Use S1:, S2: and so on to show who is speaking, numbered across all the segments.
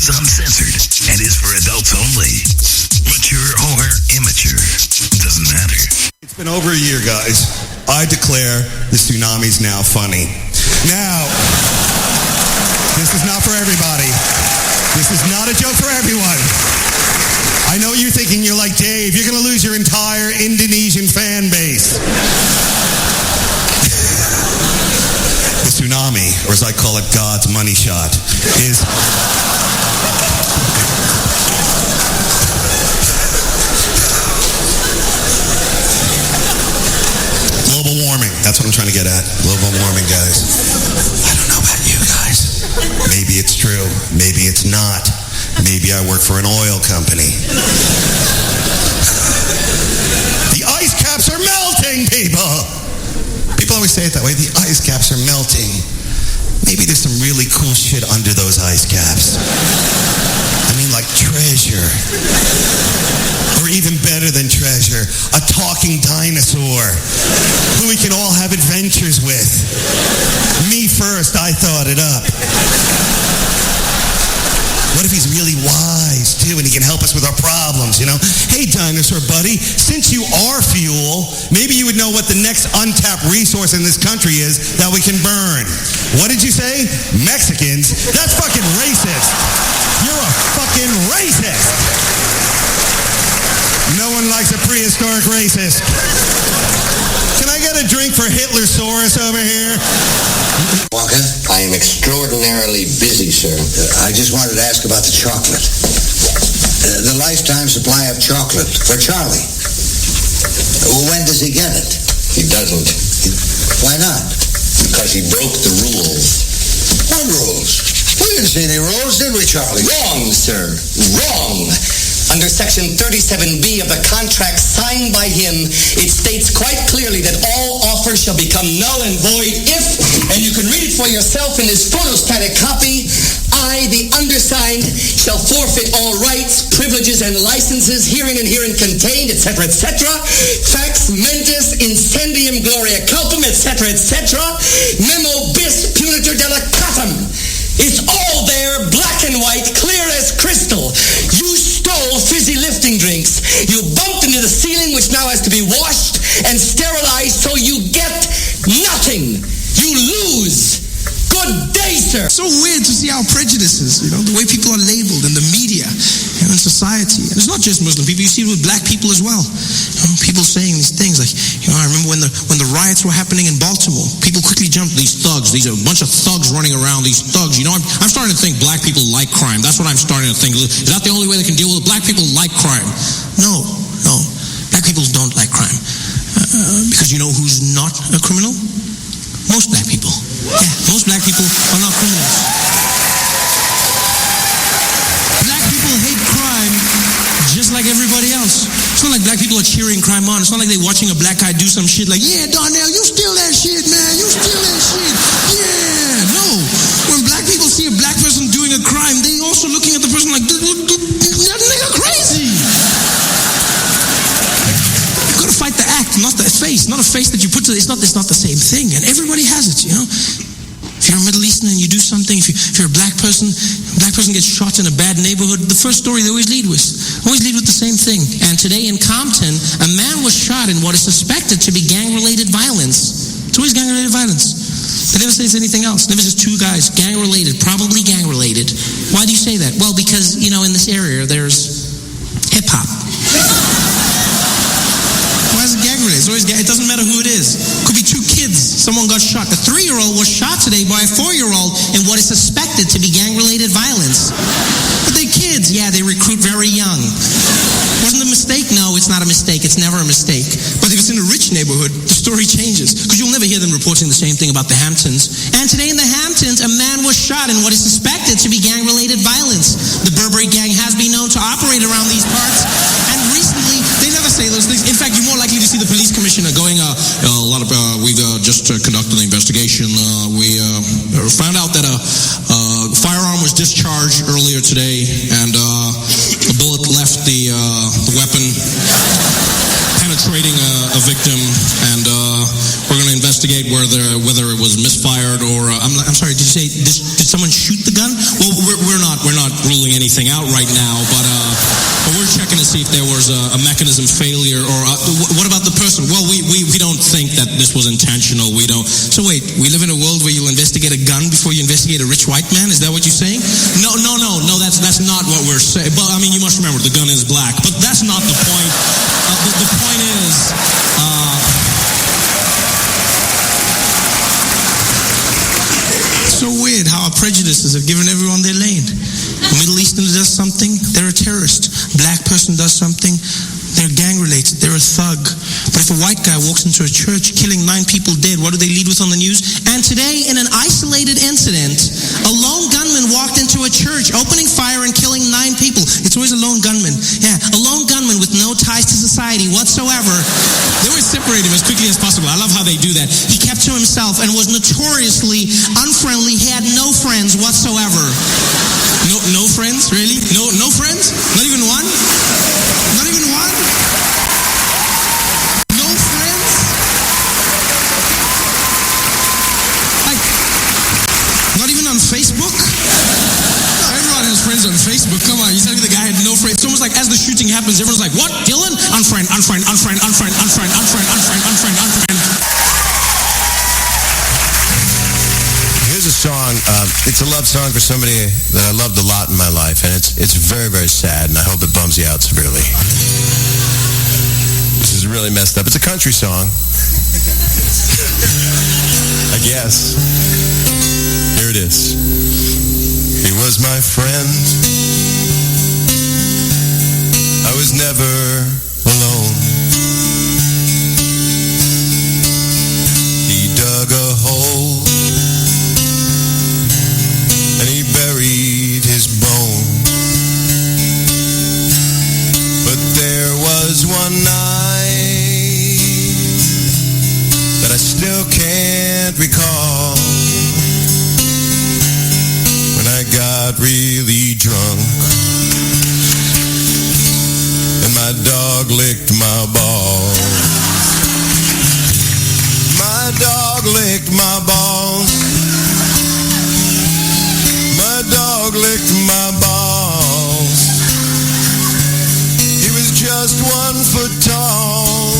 S1: is uncensored and is for adults only. Mature or immature, doesn't matter.
S2: It's been over a year, guys. I declare the tsunami's now funny. Now, this is not for everybody. This is not a joke for everyone. I know you're thinking, you're like, Dave, you're going to lose your entire Indonesian fan base. The tsunami, or as I call it, God's money shot, is... global warming. That's what I'm trying to get at. Global warming, guys. I don't know about you guys. Maybe it's true. Maybe it's not. Maybe I work for an oil company. The ice caps are melting, people! People always say it that way. The ice caps are melting. Maybe there's some really cool shit under those ice caps. I mean, like treasure. Or even better than treasure, a talking dinosaur who we can all have adventures with. Me first, I thought it up. What if he's really wise, too, and he can help us with our problems, you know? Hey, dinosaur buddy, since you are fuel, maybe you would know what the next untapped resource in this country is that we can burn. What did you say? Mexicans? That's fucking racist. You're a fucking racist. No one likes a prehistoric racist. Can I get a drink for Hitlersaurus over here?
S3: Walker, I am extraordinarily busy, sir. I just wanted to ask about the chocolate. The lifetime supply of chocolate for Charlie. When does he get it? He doesn't. Why not? Because he broke the rules. What rules? We didn't see any rules, did we, Charlie?
S4: Wrong, sir. Wrong. Under Section 37B of the contract signed by him, it states quite clearly that all offers shall become null and void if, and you can read it for yourself in this photostatic copy, I, the undersigned, shall forfeit all rights, privileges, and licenses herein and herein contained, etc., etc., fax mentis incendium gloria culpum, etc., etc., memo bis punitor delicatum. It's all there, black and white, clear as crystal. You stole fizzy lifting drinks. You bumped into the ceiling, which now has to be washed and sterilized, so you get nothing. You lose. Good day, sir.
S5: It's so weird to see our prejudices, you know, the way people are labeled in the media and in society. And it's not just Muslim people. You see it with black people as well. You know, people saying these things like, you know, I remember when the riots were happening in Baltimore, people quickly jumped, these thugs, these are a bunch of thugs running around, these thugs. You know, I'm starting to think black people like crime. That's what I'm starting to think. Is that the only way they can deal with it? Black people like crime. No. Black people don't like crime. Because you know who's not a criminal? Most black people. Yeah, most black people are not criminals. Black people hate crime just like everybody else. It's not like black people are cheering crime on. It's not like they're watching a black guy do some shit like, yeah, Darnell, you steal that shit, man. You steal that shit. Yeah, no. When black people see a black person doing a crime, they also looking at the person like, that nigga crazy. You gotta fight the act, not the face. Not a face that you put to it. It's not the same thing. And everybody has it, you know. If you're a Middle Eastern and you do something, if you're a black person gets shot in a bad neighborhood, the first story they always lead with the same thing. And today in Compton, a man was shot in what is suspected to be gang-related violence. It's always gang-related violence. They never says anything else. Never says two guys, gang-related, probably gang-related. Why do you say that? Well, because, you know, in this area, there's hip-hop. Why is it gang-related? It doesn't matter who it is. It could be two kids. Someone got shot. The 3-year-old was shot today by a 4-year-old in what is suspected to be gang-related violence. But they're kids. Yeah, they recruit very young. Wasn't a mistake? No, it's not a mistake. It's never a mistake. But if it's in a rich neighborhood, the story changes. Because you'll never hear them reporting the same thing about the Hamptons. And today in the Hamptons, a man was shot in what is suspected to be gang-related violence. The Burberry gang has been known to operate around these parts. And recently, they never say those things. In fact, you're more likely to see the police commissioner going, we've just conducted an investigation. We found out that a firearm was discharged earlier today, and a bullet left the weapon, penetrating a victim, and we're going to investigate investigate whether it was misfired or I'm sorry. Did you say did someone shoot the gun? Well, we're not ruling anything out right now, but we're checking to see if there was a mechanism failure or what about the person? Well, we don't think that this was intentional. We don't. So wait, we live in a world where you'll investigate a gun before you investigate a rich white man? Is that what you're saying? No. That's not what we're saying. But I mean, you must remember the gun is black. But that's not the point. The point is. So weird how our prejudices have given everyone their lane. A Middle Easterner does something, they're a terrorist. Black person does something, they're gang related, they're a thug. But if a white guy walks into a church killing 9 people dead, what do they lead with on the news? And today, in an isolated incident, a lone gunman walked into a church, opening fire and killing 9 people. It's always a lone gunman. Yeah, a lone gunman with no ties to society whatsoever. They always separate him as quickly as possible. I love how they do that. He kept to himself and was notoriously unfriendly. He had no friends whatsoever. No friends? Really? No friends? Not even one? Not even one? No friends? Like, not even on Facebook? No, everyone has friends on Facebook. Come on, you tell me the guy had no friends. It's almost like as the shooting happens, everyone's like, what? Dylan? Unfriend.
S2: Here's a song. It's a love song for somebody that I loved a lot in my life, and it's very, very sad, and I hope it bums you out severely. This is really messed up. It's a country song. I guess. Here it is. He was my friend. I was never alone. He dug a hole and he buried his bone. But there was one night that I still can't recall, when I got really drunk and my dog licked my balls. My dog licked my balls. My dog licked my balls. He was just 1 foot tall,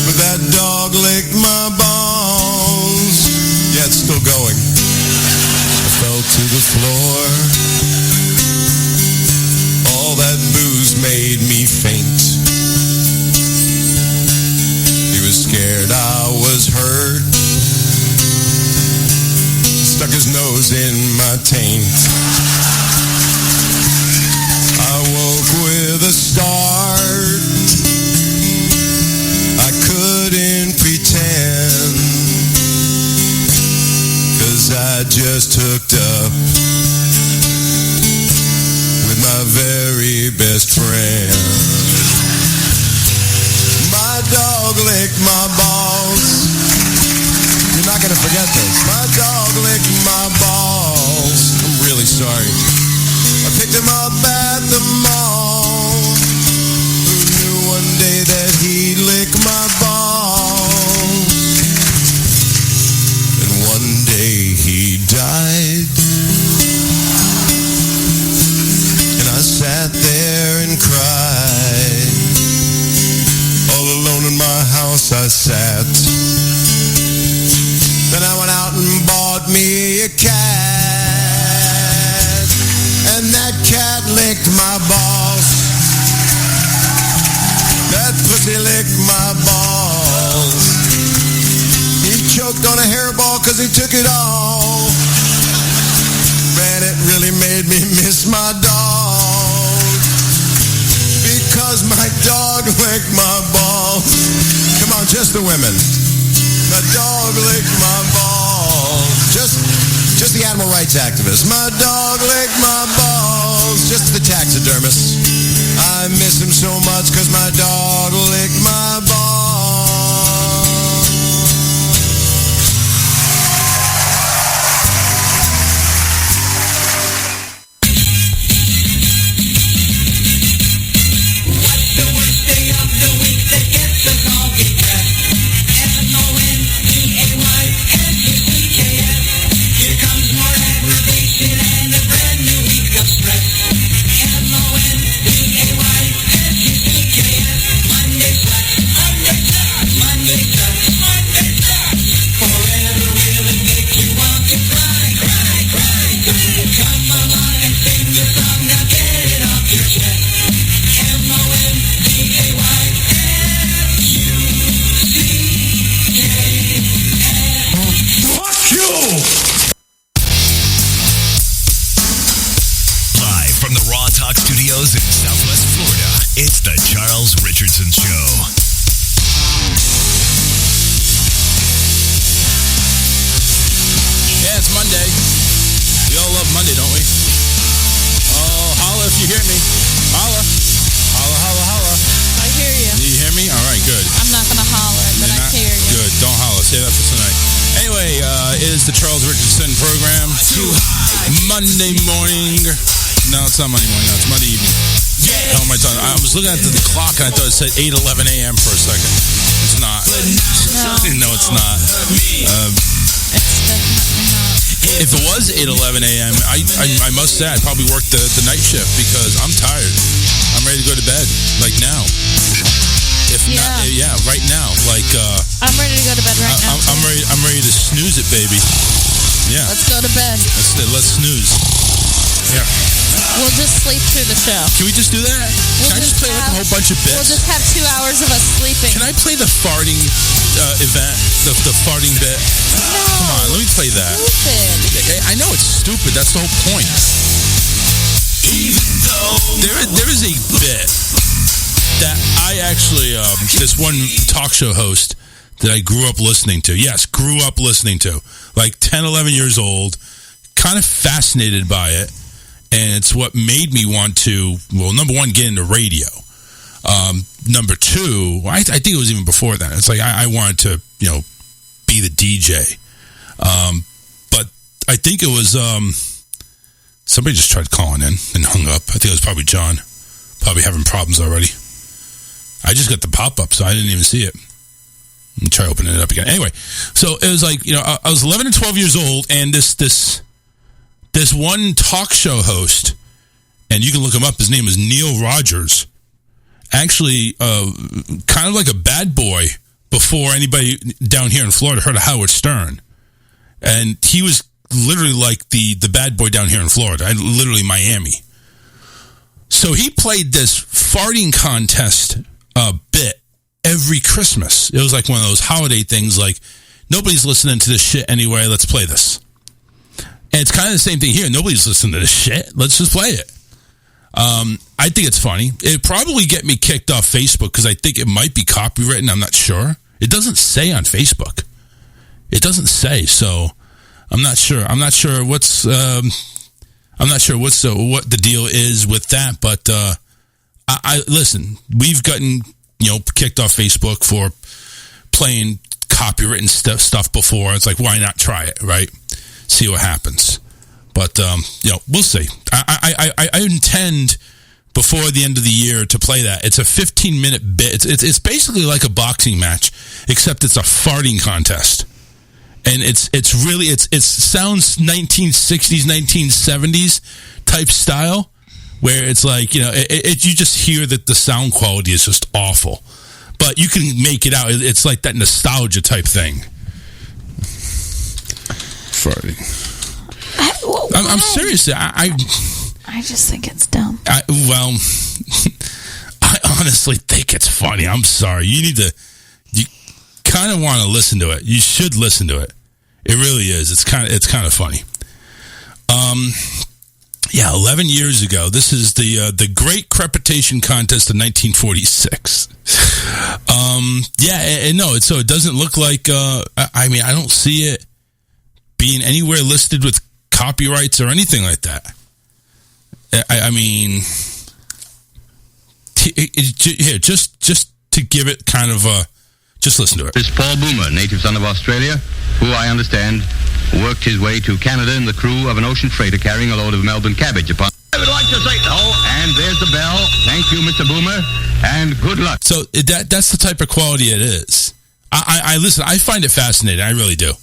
S2: but that dog licked my balls. Yeah, it's still going. I fell to the floor. All that booze made me faint. He was scared I was hurt. Stuck his nose in my taint. I woke with a start. I couldn't pretend, 'cause I just hooked up with my very best friend. My dog licked my balls. You're not going to forget this. My dog licked my balls. I'm really sorry. I picked him up at the mall. Who knew one day that he'd lick my balls? And one day he died. And I sat there and cried. All alone in my house I sat. Then I went out and bought me a cat. And that cat licked my balls. That pussy licked my balls. He choked on a hairball 'cause he took it all. Man, it really made me miss my dog, because my dog licked my balls. Come on, just the women. My dog licked my balls. Just the animal rights activists. My dog licked my balls. Just the taxidermists. I miss him so much 'cause my dog licked my balls.
S6: What's the worst day of the week that gets the doggy cat? And the
S1: Richardson Show.
S6: Yeah, it's Monday. We all love Monday, don't we? Oh, holla if you hear me. Holla. Holla, holla, holla.
S7: I hear you.
S6: Do you hear me? All right, good.
S7: I'm not going to holler, but I hear you.
S6: Good. Don't holler. Save that for tonight. Anyway, it is the Charles Richardson program. Monday morning. No, it's not Monday morning. No, it's Monday evening. How am I talking? I was looking at the clock and I thought it said 8:11 a.m. for a second. It's not. No, it's not.
S7: It's definitely not.
S6: If it was 8:11 a.m., I must say I probably worked the night shift because I'm tired. I'm ready to go to bed, like now. If not, yeah, right now. Like
S7: I'm ready to go to bed right now.
S6: I'm ready to snooze it, baby. Yeah.
S7: Let's go to bed.
S6: Let's snooze. Yeah.
S7: We'll just sleep through the show.
S6: Can we just do that? Can I just play like a whole bunch of bits?
S7: We'll just have 2 hours of us sleeping.
S6: Can I play the farting event? The farting bit?
S7: No.
S6: Come on, let me play that.
S7: Stupid.
S6: I know it's stupid. That's the whole point. Even though there is a bit that I actually this one talk show host that I grew up listening to. Yes, grew up listening to. Like 10, 11 years old. Kind of fascinated by it. And it's what made me want to, well, number one, get into radio. Number two, I think it was even before that. It's like I wanted to, be the DJ. But I think it was somebody just tried calling in and hung up. I think it was probably John. Probably having problems already. I just got the pop-up, so I didn't even see it. Let me try opening it up again. Anyway, so it was like, I was 11 and 12 years old, and this one talk show host, and you can look him up, his name is Neil Rogers, actually kind of like a bad boy before anybody down here in Florida heard of Howard Stern. And he was literally like the bad boy down here in Florida, literally Miami. So he played this farting contest bit every Christmas. It was like one of those holiday things, like, nobody's listening to this shit anyway, let's play this. And it's kind of the same thing here. Nobody's listening to this shit. Let's just play it. I think it's funny. It'd probably get me kicked off Facebook because I think it might be copywritten. I'm not sure. It doesn't say on Facebook. It doesn't say. So I'm not sure. I'm not sure what the deal is with that. But I listen. We've gotten kicked off Facebook for playing copywritten stuff before. It's like, why not try it, right? See what happens. But we'll see. I intend before the end of the year to play that. It's a 15-minute bit. It's basically like a boxing match, except it's a farting contest. And it sounds 1960s, 1970s type style, where it's like, you just hear that the sound quality is just awful. But you can make it out. It's like that nostalgia type thing. Farting. I'm serious. I
S7: just think it's dumb.
S6: I honestly think it's funny. I'm sorry. You kind of want to listen to it. You should listen to it. It really is. It's kind of funny. 11 years ago. This is the Great Crepitation Contest of 1946. So it doesn't look like. I don't see it being anywhere listed with copyrights or anything like that. Here, just to give it kind of just listen to it.
S8: This Paul Boomer, native son of Australia, who I understand worked his way to Canada in the crew of an ocean freighter carrying a load of Melbourne cabbage upon. I would like to say and there's the bell. Thank you, Mr. Boomer, and good luck.
S6: So that's the type of quality it is. I listen. I find it fascinating. I really do.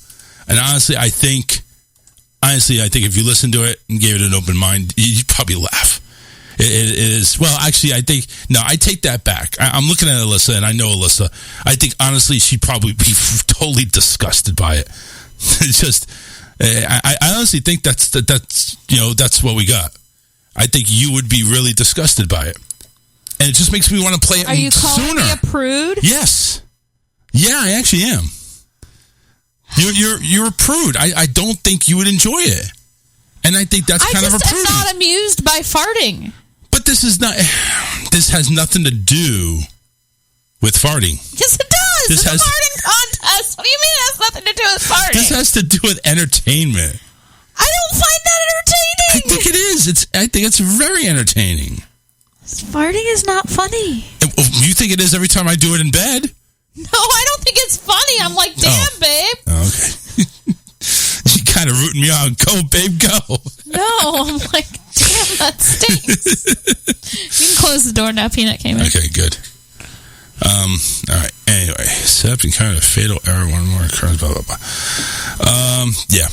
S6: And honestly, I think if you listen to it and gave it an open mind, you'd probably laugh. It is. Well, actually, I take that back. I'm looking at Alyssa, and I know Alyssa. I think, honestly, she'd probably be totally disgusted by it. It's just, I honestly think that's what we got. I think you would be really disgusted by it. And it just makes me want to play it sooner.
S7: Are you calling me a prude?
S6: Yes. Yeah, I actually am. You're a prude. I don't think you would enjoy it. And I think that's kind of a prude.
S7: I'm not amused by farting.
S6: But this has nothing to do with farting.
S7: Yes, it does.
S6: This
S7: It's
S6: has-
S7: a farting contest. What do you mean it has nothing to do with farting?
S6: This has to do with entertainment.
S7: I don't find that
S6: I
S7: entertaining.
S6: think it is. I think it's very entertaining.
S7: Farting is not funny.
S6: You think it is every time I do it in bed?
S7: No, I don't think it's funny. I'm like, damn, babe.
S6: Okay. You kind of rooting me on. Go, babe, go.
S7: No, I'm like, damn, that stinks. You can close the door now. Peanut came in.
S6: Okay, good. All right. Anyway, except in kind of fatal error, one more occurs, blah, blah, blah. Yeah.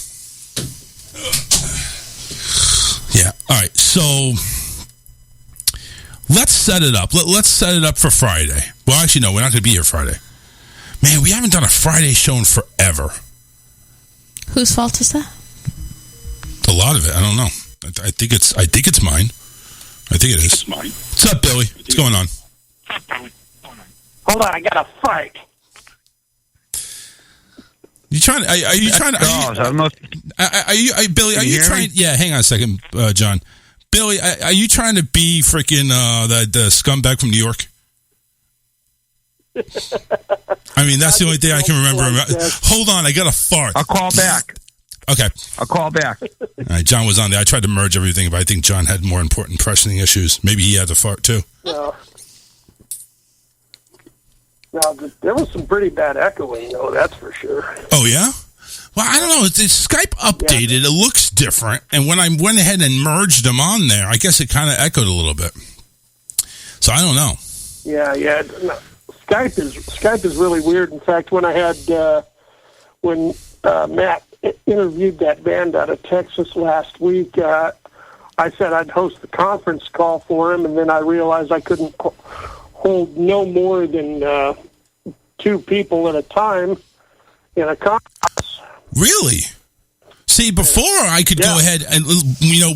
S6: Yeah. All right. So let's set it up. Let's set it up for Friday. Well, actually, no, we're not going to be here Friday. Man, we haven't done a Friday show in forever.
S7: Whose fault is that?
S6: A lot of it. I don't know. I think it's mine. I think it is. It's mine. What's up, Billy? What's going on?
S9: Hold on, I got a fart.
S6: You trying? Are you trying to? Billy? Are you trying? Yeah, hang on a second, John. Billy, are you trying to be freaking the scumbag from New York? I mean, that's the only thing I can remember. Hold on, I got a fart.
S9: I'll call back.
S6: Okay.
S9: I'll call back.
S6: All right, John was on there. I tried to merge everything, but I think John had more important pressing issues. Maybe he had to fart too.
S9: No, there was some pretty bad echoing, though, that's for sure.
S6: Oh, yeah? Well, I don't know. It's Skype updated. Yeah. It looks different. And when I went ahead and merged them on there, I guess it kind of echoed a little bit. So I don't know.
S9: Yeah. No, Skype is really weird. In fact, when I had when Matt interviewed that band out of Texas last week, I said I'd host the conference call for him, and then I realized I couldn't hold no more than 2 people at a time in a conference.
S6: Really? See, before I could go ahead and,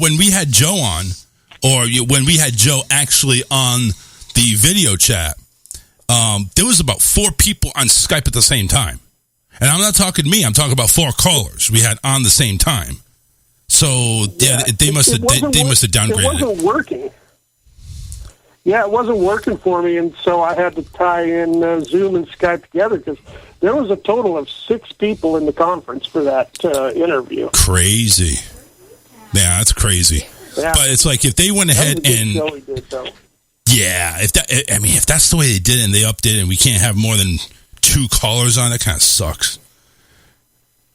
S6: when we had Joe on, or when we had Joe actually on the video chat, there was about 4 people on Skype at the same time. And I'm not talking me, I'm talking about 4 callers we had on the same time. So, they must have downgraded
S9: it. It wasn't working. Yeah, it wasn't working for me, and so I had to tie in Zoom and Skype together because there was a total of 6 people in the conference for that interview.
S6: Crazy. Yeah, that's crazy. Yeah. But it's like if they went ahead and... Yeah, if that's the way they did it and they upped it and we can't have more than 2 callers on, that kind of sucks.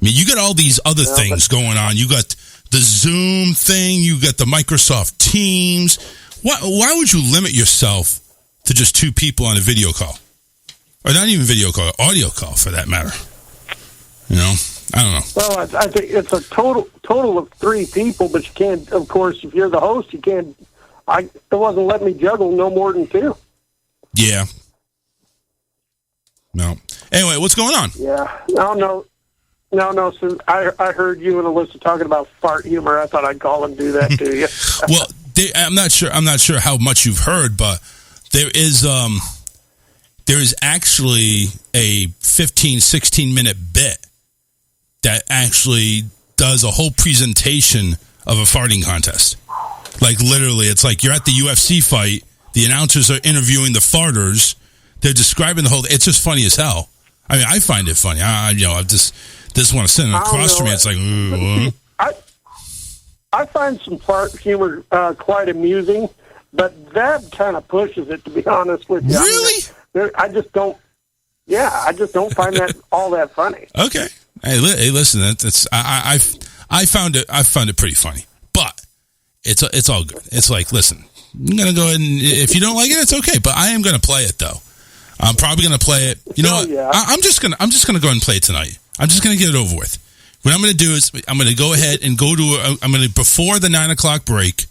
S6: I mean, you got all these other things going on. You got the Zoom thing. You got the Microsoft Teams. Why would you limit yourself to just 2 people on a video call? Or not even video call, audio call for that matter. I don't know.
S9: Well, I think it's a total of 3 people, but you can't, of course, if you're the host, you can't, it wasn't letting me juggle no more than 2.
S6: Yeah. No. Anyway, what's going on?
S9: Yeah. No. So I heard you and Alyssa talking about fart humor. I thought I'd call and do that to you.
S6: Well, I'm not sure how much you've heard, but there is actually a 15, 16-minute bit that actually does a whole presentation of a farting contest. Like literally, it's like you're at the UFC fight. The announcers are interviewing the farters. They're describing the whole. It's just funny as hell. I mean, I find it funny. I just want to sit across from me. It's like.
S9: I find some fart humor quite amusing, but that kind of pushes it, to be honest with you.
S6: Really?
S9: I just don't find that all that funny.
S6: Okay. Hey, listen. I found it pretty funny, but it's all good. It's like, listen, I'm gonna go ahead and if you don't like it, it's okay. But I am gonna play it though. I'm probably gonna play it. You know what? Yeah. I'm just gonna go ahead and play it tonight. I'm just gonna get it over with. What I'm going to do is I'm going to go ahead and before the 9 o'clock break,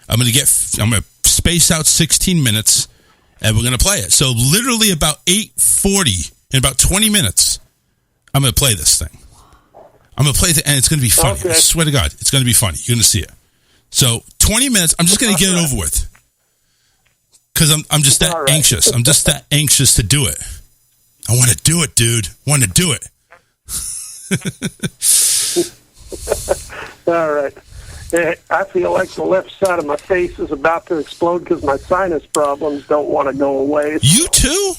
S6: I'm going to space out 16 minutes and we're going to play it. So literally about 8:40, in about 20 minutes, I'm going to play this thing. I'm going to play it and it's going to be funny. Okay. I swear to God, it's going to be funny. You're going to see it. So 20 minutes, I'm just going to get it over with. Because I'm just that anxious. I'm just that anxious to do it. I want to do it, dude. I want to do it.
S9: All right. I feel like the left side of my face is about to explode because my sinus problems don't want to go away.
S6: You too?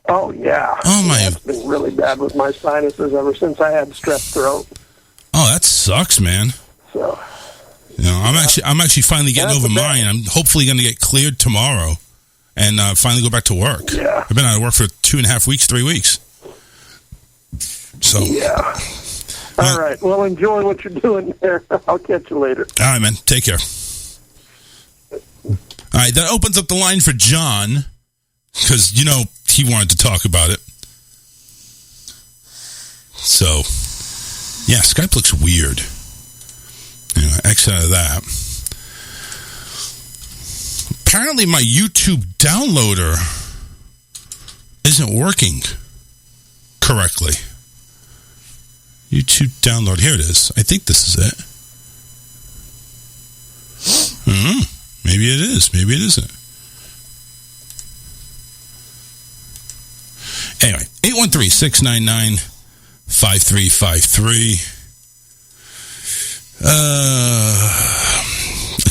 S9: Oh, yeah.
S6: Oh, my.
S9: It's been really bad with my sinuses ever since I had strep throat.
S6: Oh, that sucks, man.
S9: So,
S6: I'm actually finally getting over mine. I'm hopefully going to get cleared tomorrow and finally go back to work.
S9: Yeah.
S6: I've been out of work for 2.5 weeks, 3 weeks. So.
S9: Yeah. All right. Well, enjoy what you're doing there. I'll catch you later.
S6: All right, man. Take care. All right, that opens up the line for John because, he wanted to talk about it. So, yeah, Skype looks weird. X out of that. Apparently, my YouTube downloader isn't working correctly. YouTube download. Here it is. I think this is it. Maybe it is. Maybe it isn't. Anyway, 813-699-5353.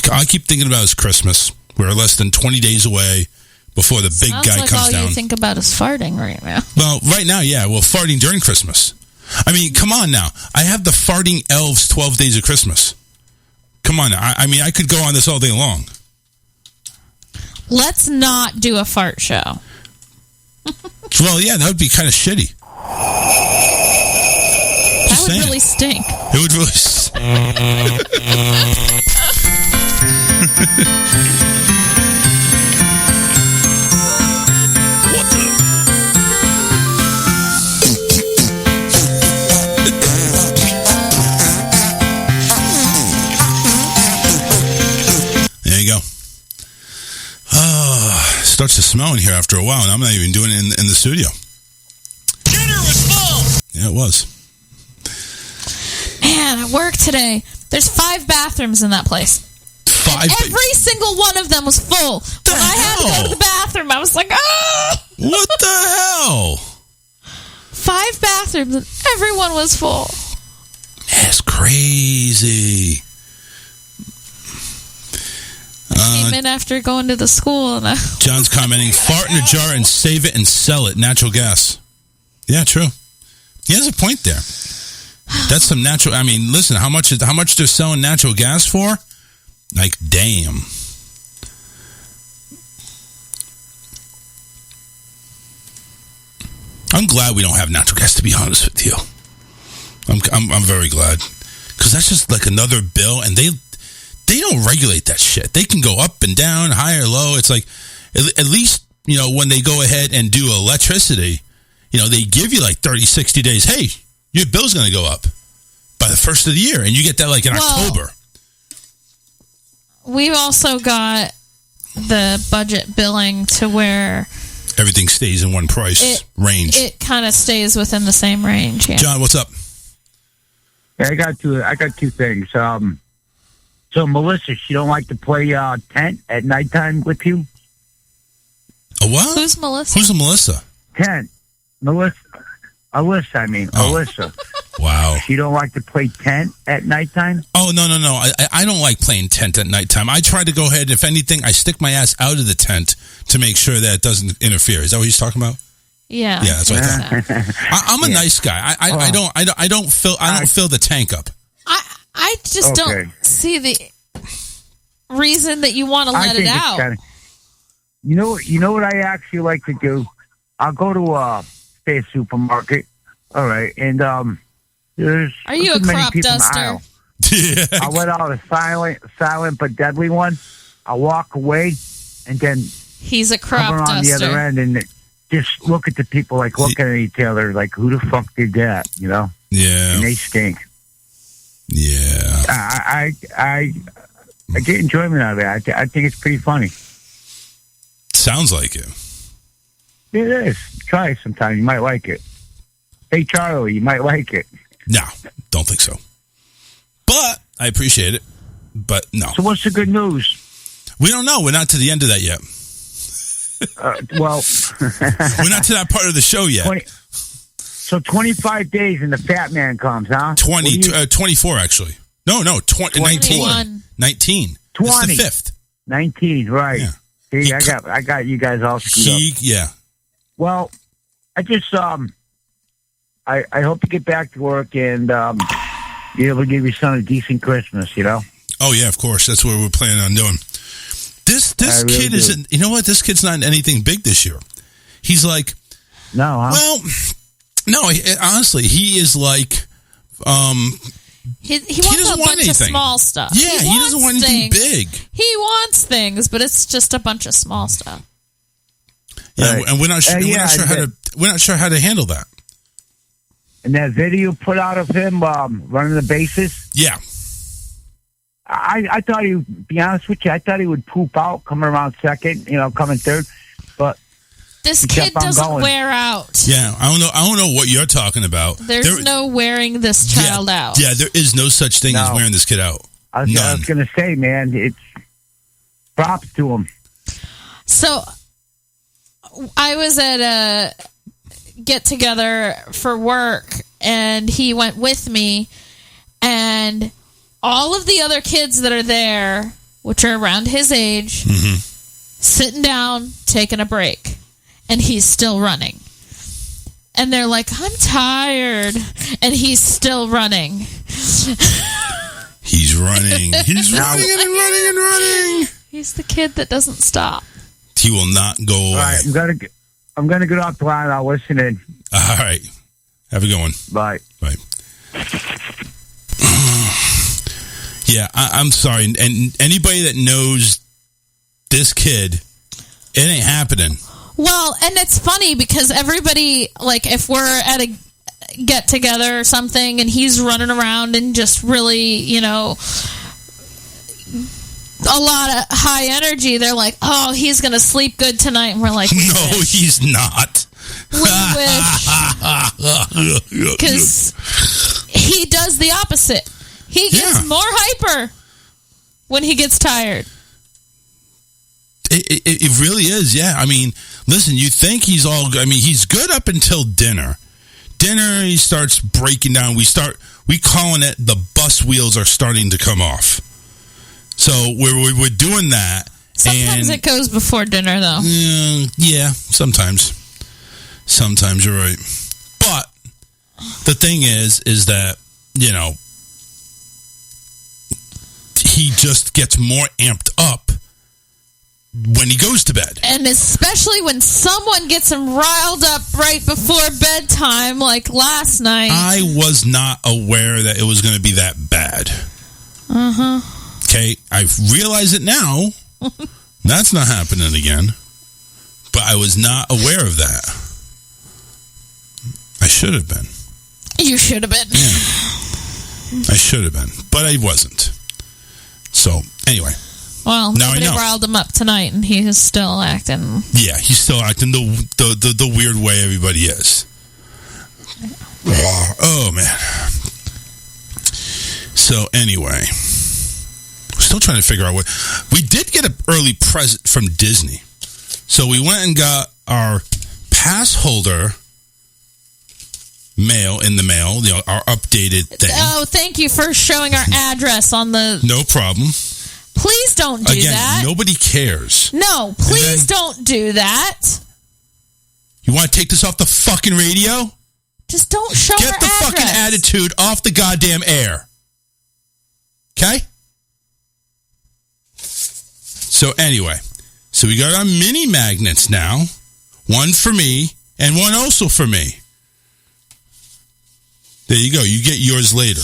S6: I keep thinking about it's Christmas. We're less than 20 days away before the big guy comes
S7: all
S6: down.
S7: you think about is farting right now.
S6: Well, right now, yeah. Well, farting during Christmas. I mean, come on now. I have the farting elves 12 days of Christmas. Come on now. I mean, I could go on this all day long.
S7: Let's not do a fart show.
S6: Well, yeah, that would be kind of shitty.
S7: That would really stink.
S6: It would really stink.
S1: What the?
S6: There you go. Starts to smell in here after a while, and I'm not even doing it in the studio.
S1: Dinner was full.
S6: Yeah, it was.
S7: Man, at work today, there's 5 bathrooms in that place.
S6: 5.
S7: And every single one of them was full. When I had to go to the bathroom, I was like, ah!
S6: What the hell?
S7: 5 bathrooms, and everyone was full.
S6: That's crazy.
S7: Came in after going to the school. And
S6: John's commenting, fart in a jar and save it and sell it. Natural gas. Yeah, true. He has a point there. That's some natural. I mean, listen, how much they're selling natural gas for? Like, damn. I'm glad we don't have natural gas, to be honest with you. I'm very glad, because that's just like another bill, and they don't regulate that shit. They can go up and down, high or low. It's like, at least, when they go ahead and do electricity, they give you like 30, 60 days. Hey, your bill's going to go up by the first of the year. And you get that like in October.
S7: We've also got the budget billing to where
S6: everything stays in one price range.
S7: It kind of stays within the same range. Yeah.
S6: John, what's up?
S10: Yeah, I got two things. So Melissa, she don't like to play tent at nighttime with you.
S6: A what?
S7: Who's Melissa?
S6: Who's a Melissa?
S10: Tent. Alyssa.
S6: Wow.
S10: She don't like to play tent at nighttime?
S6: Oh, no. I don't like playing tent at nighttime. I try to go ahead, if anything, I stick my ass out of the tent to make sure that it doesn't interfere. Is that what he's talking about?
S7: Yeah.
S6: Yeah, that's what I thought. I'm a nice guy. I don't fill the tank up.
S7: I just don't see the reason that you want to let it out.
S10: You know what I actually like to do? I'll go to a supermarket. All right, and there's
S7: are you a crop duster?
S6: Yeah.
S10: I let out a silent but deadly one. I walk away, and then
S7: he's a crop
S10: come around
S7: duster.
S10: the other end and just look at the people like looking at each other like, who the fuck did that?
S6: Yeah.
S10: And they stink.
S6: Yeah.
S10: I get enjoyment out of it. I think it's pretty funny.
S6: Sounds like it.
S10: It is. Try it sometime. You might like it. Hey, Charlie, you might like it.
S6: No, don't think so. But I appreciate it. But no.
S10: So what's the good news?
S6: We don't know. We're not to the end of that yet.
S10: Well,
S6: we're not to that part of the show yet.
S10: So 25 days and the fat man comes, huh?
S6: 24, actually. No, 19. 19.
S10: 20.
S6: It's the 5th.
S10: 19, right.
S6: Yeah.
S10: See, I got you guys all screwed up.
S6: Yeah.
S10: Well, just I hope you get back to work and be able to give your son a decent Christmas. You know.
S6: Oh yeah, of course. That's what we're planning on doing. This kid isn't. You know what? This kid's not anything big this year. He's like,
S10: no. Huh?
S6: Well, no. Honestly, he is like,
S7: He wants a bunch of small stuff.
S6: Yeah, he doesn't want anything big.
S7: He wants things, but it's just a bunch of small stuff.
S6: Yeah, right. And we're not sure. We're not sure how to handle that.
S10: And that video put out of him running the bases.
S6: Yeah.
S10: I thought he, be honest with you, I thought he would poop out, coming around second, coming third. But
S7: this kid doesn't wear out.
S6: Yeah, I don't know what you're talking about.
S7: There's no wearing this child out.
S6: Yeah, there is no such thing as wearing this kid out.
S10: I was going to say, man, it's props to him.
S7: So I was at a get-together for work, and he went with me, and all of the other kids that are there, which are around his age, sitting down, taking a break, and he's still running. And they're like, I'm tired, and he's still running.
S6: He's running. He's running and running and running.
S7: He's the kid that doesn't stop.
S6: He will not go away.
S10: All right, I'm gonna get off the line. I'll listen in.
S6: All right. Have a good one.
S10: Bye.
S6: Bye. Yeah, I'm sorry. And anybody that knows this kid, it ain't happening.
S7: Well, and it's funny because everybody, like, if we're at a get-together or something and he's running around and just really, a lot of high energy, they're like, oh, he's going to sleep good tonight. And we're like,
S6: no, he's not.
S7: We wish. Because he does the opposite. He gets more hyper when he gets tired.
S6: It really is, yeah. I mean, listen, you think he's he's good up until dinner. Dinner, he starts breaking down. We calling it the bus wheels are starting to come off. So we're doing that.
S7: Sometimes it goes before dinner, though.
S6: Yeah, sometimes. Sometimes you're right. But the thing is that, he just gets more amped up when he goes to bed.
S7: And especially when someone gets him riled up right before bedtime, like last night.
S6: I was not aware that it was going to be that bad. Okay, I realize it now. That's not happening again. But I was not aware of that. I should have been.
S7: You should have been.
S6: Yeah. I should have been. But I wasn't. So, anyway.
S7: Well, nobody riled him up tonight, and he is still acting.
S6: Yeah, he's still acting the weird way everybody is. Oh, man. So, anyway. We're still trying to figure out what... We did get an early present from Disney. So, we went and got our pass holder mail in the mail, our updated thing.
S7: Oh, thank you for showing our address on the...
S6: No problem.
S7: Please don't do that.
S6: Nobody cares.
S7: No, please don't do that.
S6: You want to take this off the fucking radio?
S7: Just don't show our address. Get the
S6: fucking attitude off the goddamn air. Okay? So anyway, we got our mini magnets now. One for me and one also for me. There you go. You get yours later.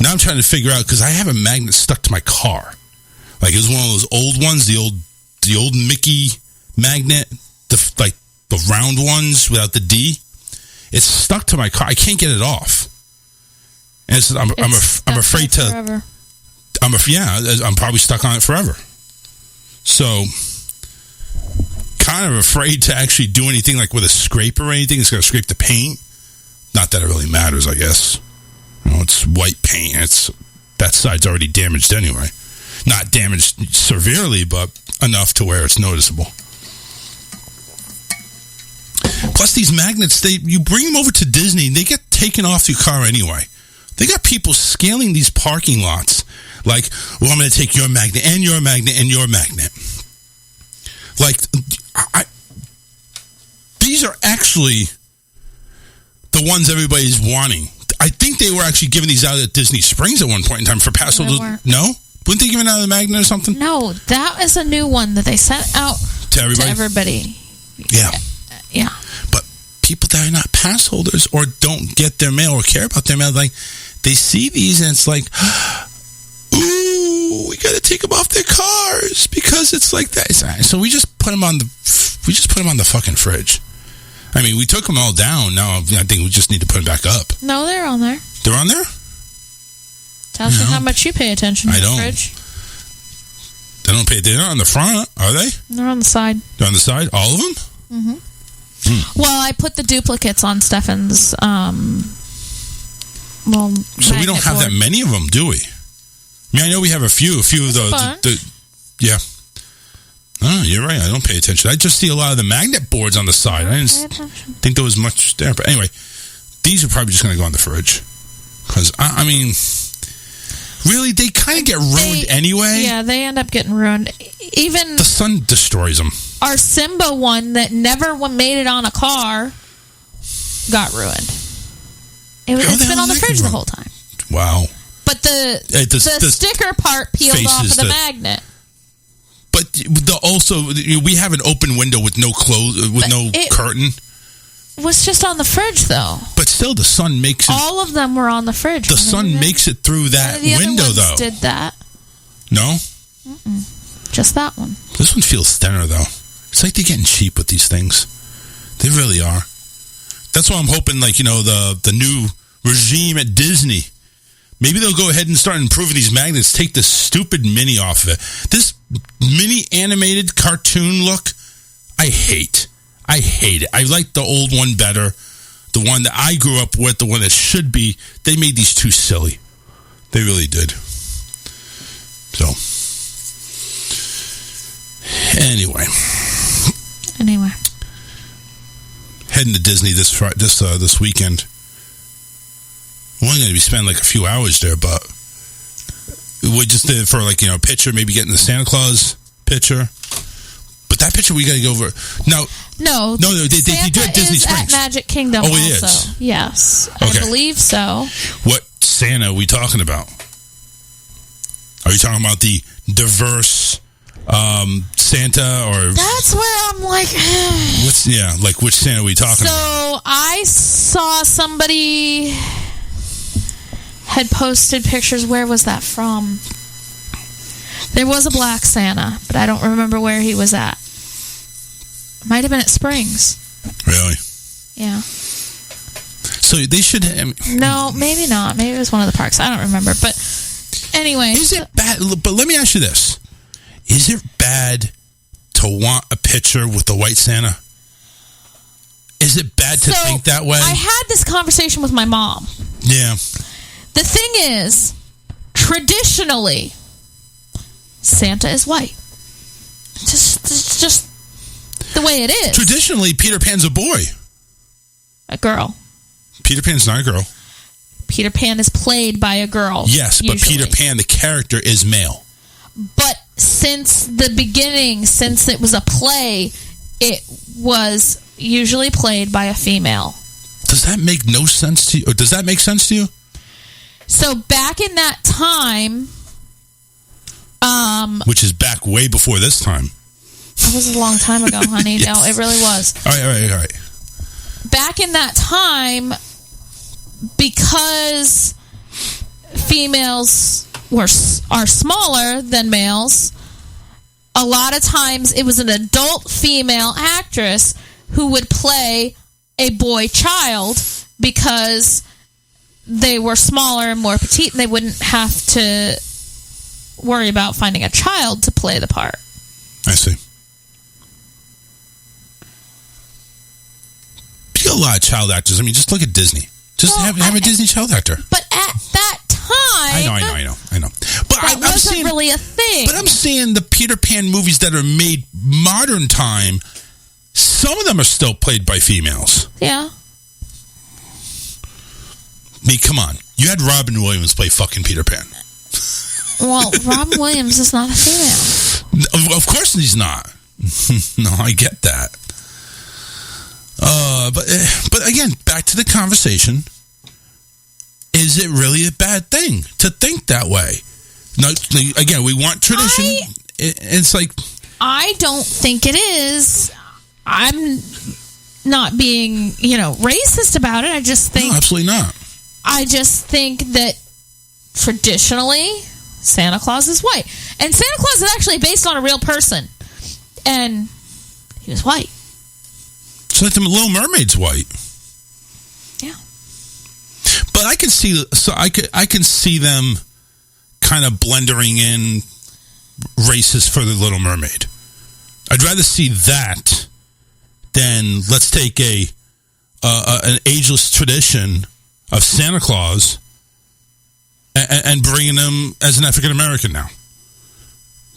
S6: Now I'm trying to figure out, because I have a magnet stuck to my car. Like, it was one of those old ones, the old Mickey magnet, the round ones without the D. It's stuck to my car. I can't get it off. And I'm afraid to.
S7: Forever.
S6: I'm probably stuck on it forever. So, kind of afraid to actually do anything like with a scraper or anything. It's going to scrape the paint. Not that it really matters, I guess. It's white paint. That side's already damaged anyway. Not damaged severely, but enough to where it's noticeable. Plus, these magnets, you bring them over to Disney, and they get taken off your car anyway. They got people scaling these parking lots Like, well, I'm going to take your magnet and your magnet and your magnet. Like, these are actually the ones everybody's wanting. I think they were actually giving these out at Disney Springs at one point in time for pass holders. No? Wouldn't they give it out of the magnet or something?
S7: No, that is a new one that they sent out
S6: to everybody. Yeah.
S7: Yeah.
S6: But people that are not pass holders or don't get their mail or care about their mail, like, they see these and it's like, ooh, we got to take them off their cars because it's like that. So we just put them on the fucking fridge. I mean, we took them all down. Now I think we just need to put them back up.
S7: No, they're on there.
S6: They're on there?
S7: Tells you how much you pay attention to the fridge.
S6: They don't pay. They're not on the front, are they?
S7: They're on the side.
S6: They're on the side? All of them?
S7: Mm-hmm. Well, I put the duplicates on Stefan's,
S6: so we don't have that many of them, do we? I mean, I know we have a few of those. Yeah. Oh, you're right. I don't pay attention. I just see a lot of the magnet boards on the side. I didn't think there was much there. But anyway, these are probably just going to go on the fridge. Because, I mean, really, they kind of get ruined anyway.
S7: Yeah, they end up getting ruined. Even
S6: the sun destroys them.
S7: Our Simba one that never made it on a car got ruined. It's been on the fridge the whole time.
S6: Wow.
S7: But the sticker part peeled off of the magnet.
S6: But we have an open window with no curtain.
S7: It was just on the fridge, though.
S6: But still, the sun makes it.
S7: All of them were on the fridge.
S6: The sun makes it through that window, though.
S7: Did that?
S6: No?
S7: Mm-mm. Just that one.
S6: This one feels thinner, though. It's like they're getting cheap with these things. They really are. That's why I'm hoping, like, the new regime at Disney, maybe they'll go ahead and start improving these magnets. Take this stupid mini off of it. This mini animated cartoon look, I hate. I hate it. I like the old one better. The one that I grew up with, the one that should be. They made these too silly. They really did. So, anyway. Heading to Disney this weekend. We're only going to be spending like a few hours there, but we just did it for like, a picture, maybe getting the Santa Claus picture. But that picture we got to go over. No, they do at Disney Springs.
S7: At Magic Kingdom.
S6: Oh,
S7: it
S6: is.
S7: Yes,
S6: okay.
S7: I believe so.
S6: What Santa are we talking about? Are you talking about the diverse Santa or?
S7: That's where I'm like.
S6: Which Santa are we talking about?
S7: So I saw somebody had posted pictures. Where was that from? There was a black Santa, but I don't remember where he was at. Might have been at Springs.
S6: Really?
S7: Yeah.
S6: So they should.
S7: No, maybe not. Maybe it was one of the parks. I don't remember. But anyway,
S6: is it bad? But let me ask you this: is it bad to want a picture with the white Santa? Is it bad to think that way?
S7: I had this conversation with my mom.
S6: Yeah.
S7: The thing is, traditionally, Santa is white. It's just the way it is.
S6: Traditionally, Peter Pan's a boy.
S7: A girl.
S6: Peter Pan's not a girl.
S7: Peter Pan is played by a girl.
S6: Yes, but
S7: usually.
S6: Peter Pan, the character, is male.
S7: But since the beginning, since it was a play, it was usually played by a female.
S6: Does that make no sense to you? Or does that make sense to you?
S7: So back in that time...
S6: which is back way before this time.
S7: It was a long time ago, honey. Yes. No, it really was.
S6: All right.
S7: Back in that time, because females are smaller than males, a lot of times it was an adult female actress who would play a boy child because they were smaller and more petite, and they wouldn't have to worry about finding a child to play the part.
S6: I see. You got a lot of child actors. I mean, just look at Disney. Just have a Disney child actor.
S7: But at that time...
S6: I know. But
S7: that wasn't really a thing.
S6: But I'm seeing the Peter Pan movies that are made modern time, some of them are still played by females.
S7: Yeah.
S6: I mean, come on. You had Robin Williams play fucking Peter Pan.
S7: Well, Robin Williams is not a female.
S6: Of course he's not. No, I get that. But again, back to the conversation. Is it really a bad thing to think that way? No, again, we want tradition. It's like...
S7: I don't think it is. I'm not being, racist about it. I just think...
S6: No, absolutely not.
S7: I just think that traditionally, Santa Claus is white. And Santa Claus is actually based on a real person. And he was white.
S6: It's like the Little Mermaid's white.
S7: Yeah.
S6: But I can see them kind of blendering in races for the Little Mermaid. I'd rather see that than let's take an ageless tradition of Santa Claus and bringing them as an African American now.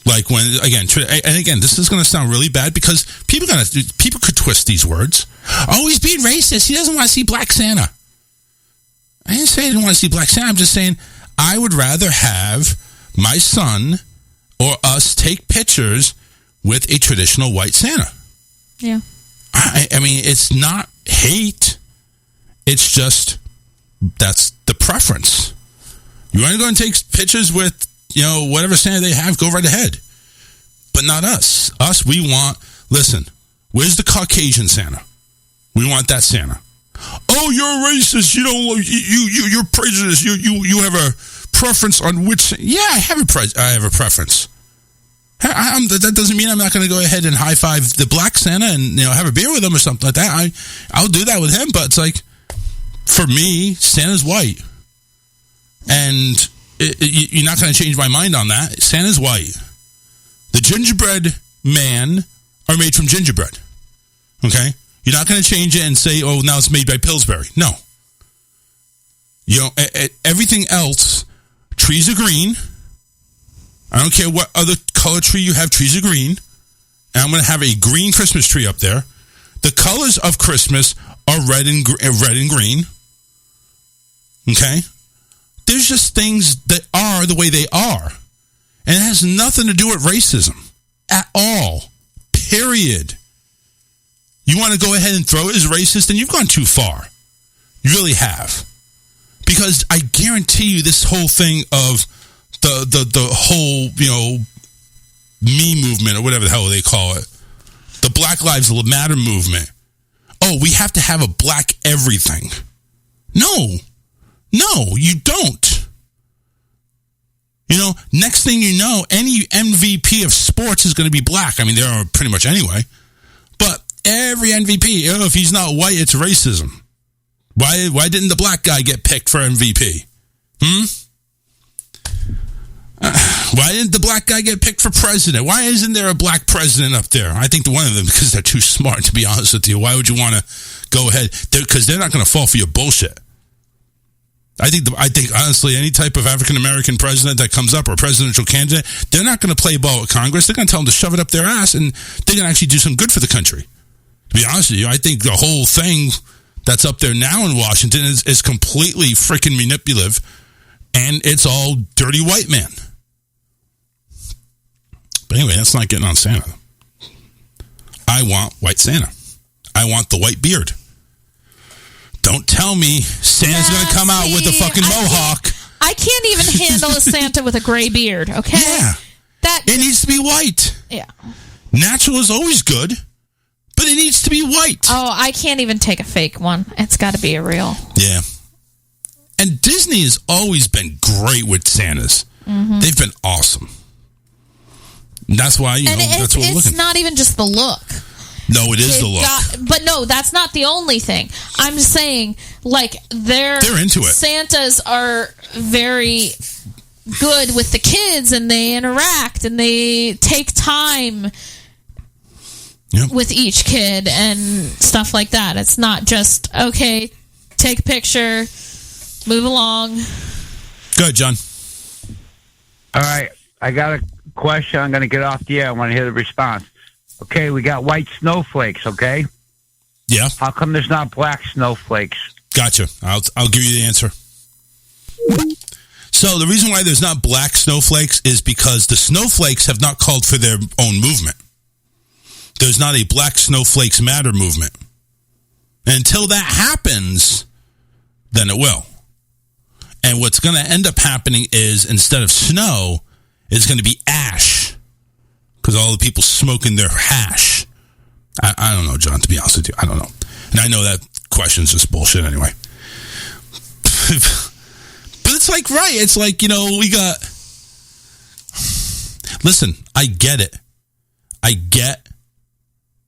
S6: Like when again, this is going to sound really bad because people could twist these words. Oh, he's being racist. He doesn't want to see Black Santa. I didn't say I didn't want to see Black Santa. I'm just saying I would rather have my son or us take pictures with a traditional white Santa.
S7: Yeah.
S6: I mean, it's not hate. It's just that's the preference. You want to go and take pictures with, whatever Santa they have, go right ahead. But not us. Us, we want, listen, where's the Caucasian Santa? We want that Santa. Oh, you're a racist. You don't, you're prejudiced. You have a preference on which, yeah, I have a preference. That doesn't mean I'm not going to go ahead and high five the Black Santa and have a beer with him or something like that. I'll do that with him, but it's like for me, Santa's white, and you're not going to change my mind on that. Santa's white. The gingerbread man are made from gingerbread. Okay, you're not going to change it and say, "Oh, now it's made by Pillsbury." No. Everything else, trees are green. I don't care what other color tree you have, trees are green. And I'm going to have a green Christmas tree up there. The colors of Christmas are red and green. Okay? There's just things that are the way they are. And it has nothing to do with racism. At all. Period. You want to go ahead and throw it as racist, then you've gone too far. You really have. Because I guarantee you this whole thing of the whole, me movement or whatever the hell they call it. The Black Lives Matter movement. Oh, we have to have a black everything. No, you don't. Next thing you know, any MVP of sports is going to be black. I mean, there are pretty much anyway. But every MVP, if he's not white, it's racism. Why didn't the black guy get picked for MVP? Why didn't the black guy get picked for president? Why isn't there a black president up there? I think one of them, because they're too smart, to be honest with you. Why would you want to go ahead? Because they're not going to fall for your bullshit. I think honestly, any type of African-American president that comes up or presidential candidate, they're not going to play ball with Congress. They're going to tell them to shove it up their ass, and they're going to actually do some good for the country. To be honest with you, I think the whole thing that's up there now in Washington is completely freaking manipulative, and it's all dirty white man. But anyway, that's not getting on Santa. I want white Santa. I want the white beard. Don't tell me Santa's going to come out with a fucking mohawk.
S7: I can't even handle a Santa with a gray beard, okay?
S6: Yeah. It needs to be white.
S7: Yeah.
S6: Natural is always good, but it needs to be white.
S7: Oh, I can't even take a fake one. It's got to be a real.
S6: Yeah. And Disney has always been great with Santas. Mm-hmm. They've been awesome. And that's why, that's what we're looking.
S7: It's not even just the look.
S6: No, it is the look.
S7: But no, that's not the only thing. I'm just saying, they're into it. Santas are very good with the kids, and they interact, and they take time with each kid and stuff like that. It's not just, okay, take a picture, move along.
S6: Go ahead, John.
S10: All right, I got a question. I'm going to get off the air. I want to hear the response. Okay, we got white snowflakes, okay?
S6: Yeah.
S10: How come there's not black snowflakes?
S6: Gotcha. I'll give you the answer. So the reason why there's not black snowflakes is because the snowflakes have not called for their own movement. There's not a Black Snowflakes Matter movement. And until that happens, then it will. And what's going to end up happening is instead of snow, it's going to be ash. Because all the people smoking their hash. I don't know, John, to be honest with you. I don't know. And I know that question's just bullshit anyway. But it's like, right. It's like, we got... Listen, I get it. I get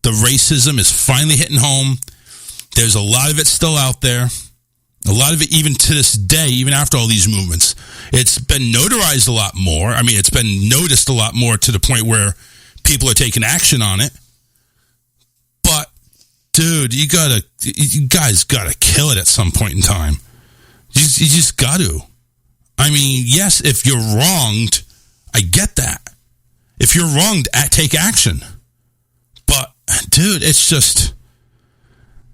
S6: the racism is finally hitting home. There's a lot of it still out there. A lot of it, even to this day, even after all these movements, it's been notarized a lot more. I mean, it's been noticed a lot more to the point where people are taking action on it. But, dude, you guys gotta kill it at some point in time. You just got to. I mean, yes, if you're wronged, I get that. If you're wronged, take action. But, dude, it's just...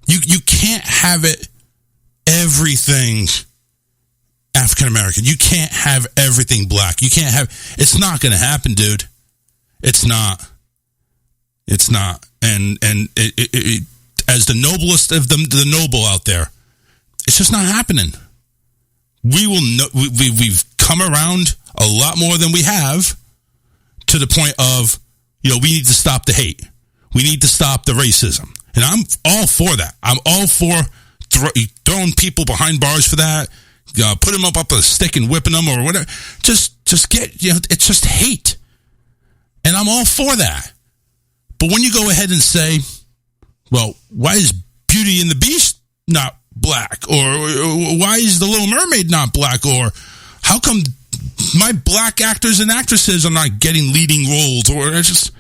S6: You can't have it everything African American. You can't have everything black. You can't have... It's not going to happen, dude. It's not. It's not. And it, as the noblest of the noble out there, it's just not happening. We will know... We've come around a lot more than we have to the point of, we need to stop the hate. We need to stop the racism. And I'm all for that. I'm all for throwing people behind bars for that. Put them up a stick and whipping them or whatever. Just get, it's just hate. And I'm all for that. But when you go ahead and say, well, why is Beauty and the Beast not black? Or why is The Little Mermaid not black? Or how come my black actors and actresses are not getting leading roles? Or it's just...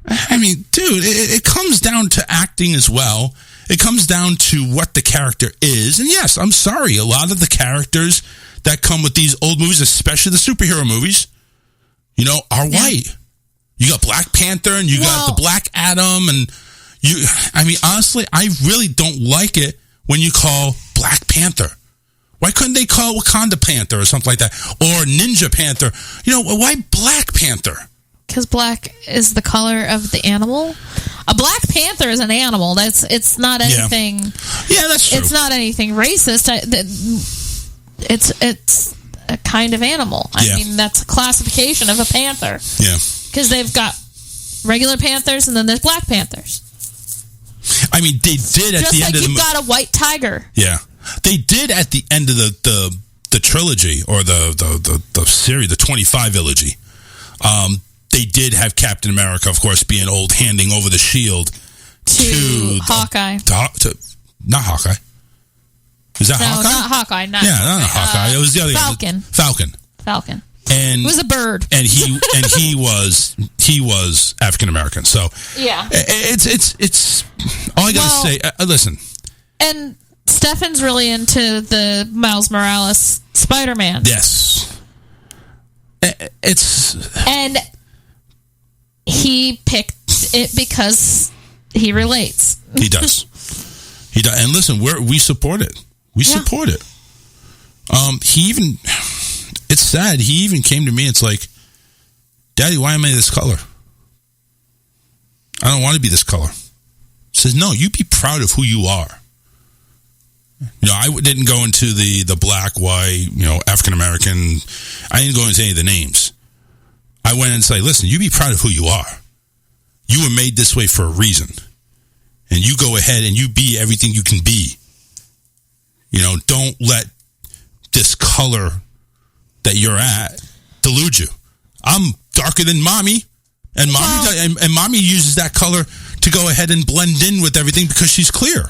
S6: I mean, dude, it comes down to acting as well. It comes down to what the character is. And yes, I'm sorry, a lot of the characters that come with these old movies, especially the superhero movies, are white. You got Black Panther and you got the Black Adam. And honestly, I really don't like it when you call Black Panther. Why couldn't they call Wakanda Panther or something like that? Or Ninja Panther? Why Black Panther?
S7: Because black is the color of the animal. A Black Panther is an animal. It's not anything.
S6: Yeah, that's true.
S7: It's not anything racist. It's a kind of animal. I mean, that's a classification of a panther.
S6: Yeah.
S7: Because they've got regular panthers and then there's Black Panthers.
S6: I mean, they did at the end of the...
S7: Just like you've got a white tiger.
S6: Yeah. They did at the end of the trilogy or the series, the 25 trilogy. They did have Captain America, of course, being old, handing over the shield to
S7: Hawkeye.
S6: Not Hawkeye. Is that Hawkeye?
S7: No, not Hawkeye. Not
S6: Hawkeye. It was the other
S7: Falcon.
S6: And
S7: it was a bird.
S6: And he was African American. So
S7: yeah,
S6: it's all I gotta say. Listen,
S7: and Stefan's really into the Miles Morales Spider-Man.
S6: Yes,
S7: and he picked it because he relates.
S6: He does. He does. And listen, we support it. We support it. It's sad. He even came to me. It's like, Daddy, why am I this color? I don't want to be this color. He says, no, you be proud of who you are. I didn't go into the black, white, African American. I didn't go into any of the names. I went and said, listen, you be proud of who you are. You were made this way for a reason. And you go ahead and you be everything you can be. Don't let this color that you're at delude you. I'm darker than Mommy. And Mommy uses that color to go ahead and blend in with everything because she's clear.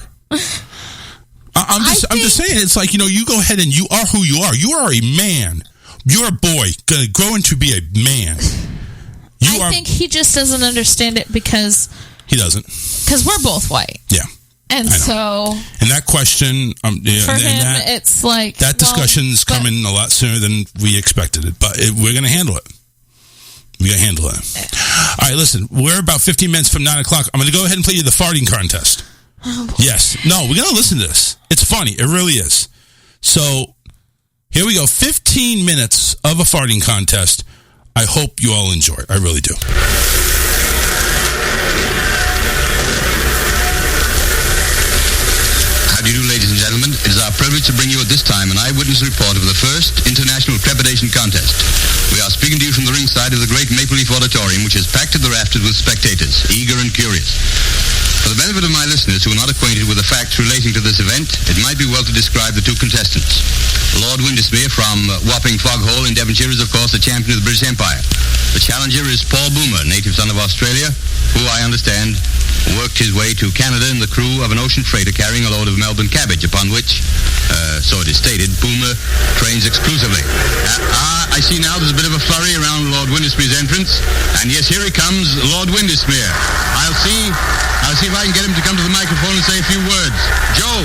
S6: I'm just saying, it's like, you go ahead and you are who you are. You are a man. You're a boy going to grow into be a man. I
S7: think he just doesn't understand it because...
S6: He doesn't.
S7: Because we're both white.
S6: Yeah.
S7: And so...
S6: And that question...
S7: for him, it's like...
S6: That discussion's coming a lot sooner than we expected it. But we're going to handle it. We got to handle it. All right, listen. We're about 15 minutes from 9 o'clock. I'm going to go ahead and play you the farting contest. Oh, yes. No, we're going to listen to this. It's funny. It really is. So... Here we go. 15 minutes of a farting contest. I hope you all enjoy it. I really do.
S8: How do you do, ladies and gentlemen? It is our privilege to bring you at this time an eyewitness report of the first International Crepitation Contest. We are speaking to you from the ringside of the great Maple Leaf Auditorium, which is packed to the rafters with spectators, eager and curious. For the benefit of my listeners who are not acquainted with the facts relating to this event, it might be well to describe the two contestants. Lord Windesmere from Wapping Foghole in Devonshire is, of course, the champion of the British Empire. The challenger is Paul Boomer, native son of Australia, who, I understand, worked his way to Canada in the crew of an ocean freighter carrying a load of Melbourne cabbage, upon which, so it is stated, Boomer trains exclusively. I see now there's a bit of a flurry around Lord Windesmere's entrance, and yes, here he comes, Lord Windesmere. I'll see if I can get him to come to the microphone and say a few words. Joe,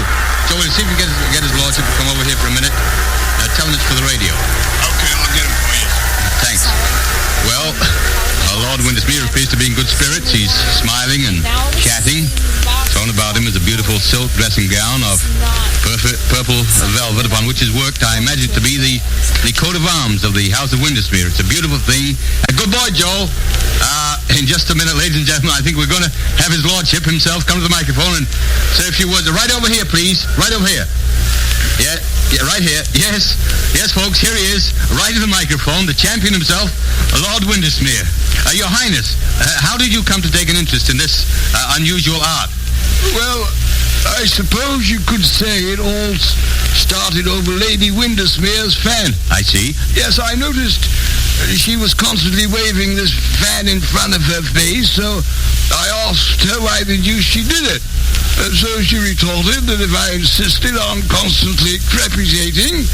S8: we'll see if we can get his lordship to come over here for a minute. Tell him it's for the radio.
S1: Okay, I'll get him for you.
S8: Thanks. Well, Lord Windesmere appears to be in good spirits. He's smiling and chatting. Thrown about him is a beautiful silk dressing gown of purple velvet, upon which is worked, I imagine, to be the coat of arms of the House of Windesmere. It's a beautiful thing. Good boy, Joel. In just a minute, ladies and gentlemen, I think we're going to have his lordship himself come to the microphone and say a few words. Right over here, please. Right over here. Yeah, right here. Yes, folks, here he is, right in the microphone, the champion himself, Lord Windesmere. Your Highness, how did you come to take an interest in this unusual art?
S11: Well, I suppose you could say it all started over Lady Windesmere's fan.
S8: I see.
S11: Yes, I noticed she was constantly waving this fan in front of her face, so I asked her why the deuce she did it. So she retorted that if I insisted on constantly crepitating,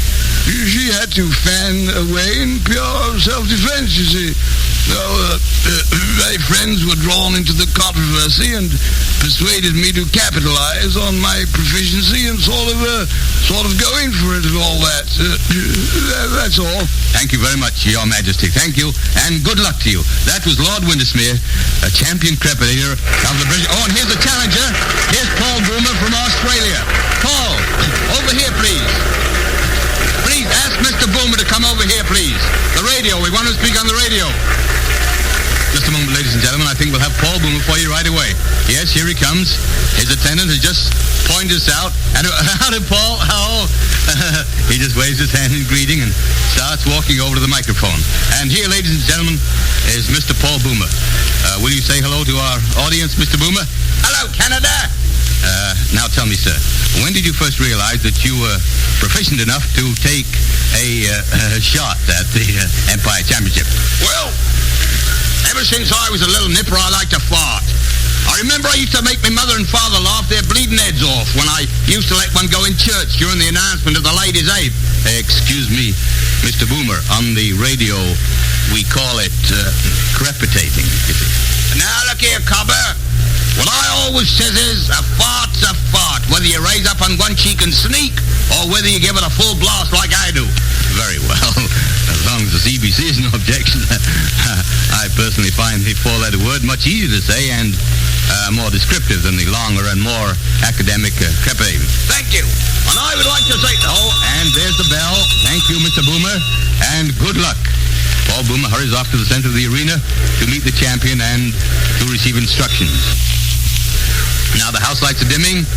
S11: she had to fan away in pure self-defense, you see. So, my friends were drawn into the controversy and persuaded me to capitalize on my proficiency and sort of going for it and all that. That's all.
S8: Thank you very much, Your Majesty. Thank you, and good luck to you. That was Lord Windesmere, a champion crepitator of the British... Oh, and here's the challenger. Here's Paul Boomer from Australia. Paul, over here, please. Please, ask Mr. Boomer to come over here, please. The radio. We want to speak on the radio. Just a moment, ladies and gentlemen. I think we'll have Paul Boomer for you right away. Yes, here he comes. His attendant has just pointed us out. And how did Paul? How? He just waves his hand in greeting and starts walking over to the microphone. And here, ladies and gentlemen, is Mr. Paul Boomer. Will you say hello to our audience, Mr. Boomer? Hello, Canada! Now tell me, sir, when did you first realize that you were proficient enough to take a shot at the Empire Championship?
S11: Well, ever since I was a little nipper, I liked to fart. I remember I used to make my mother and father laugh their bleeding heads off when I used to let one go in church during the announcement of the ladies' aid.
S8: Excuse me, Mr. Boomer, on the radio we call it crepitating.
S11: Now look here, cobber. What I always says is, a fart's a fart, whether you raise up on one cheek and sneak, or whether you give it a full blast like I do.
S8: Very well. As long as the CBC is no objection. I personally find the four-letter word much easier to say and more descriptive than the longer and more academic crepitating.
S11: Thank you. And I would like to say...
S8: Oh, and there's the bell. Thank you, Mr. Boomer, and good luck. Paul Boomer hurries off to the center of the arena to meet the champion and to receive instructions. Now the house lights are dimming,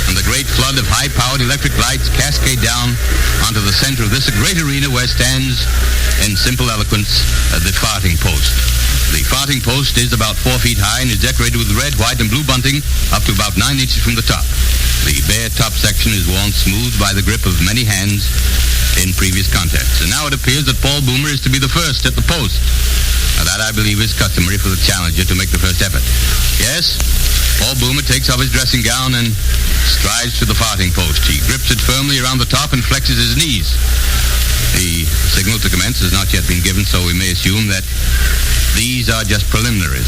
S8: and the great flood of high-powered electric lights cascade down onto the center of this great arena where stands, in simple eloquence, the farting post. The farting post is about 4 feet high and is decorated with red, white, and blue bunting up to about 9 inches from the top. The bare top section is worn smooth by the grip of many hands in previous contests. And now it appears that Paul Boomer is to be the first at the post. Now that, I believe, is customary for the challenger to make the first effort. Yes, Paul Boomer takes off his dressing gown and strides to the farting post. He grips it firmly around the top and flexes his knees. The signal to commence has not yet been given, so we may assume that these are just preliminaries.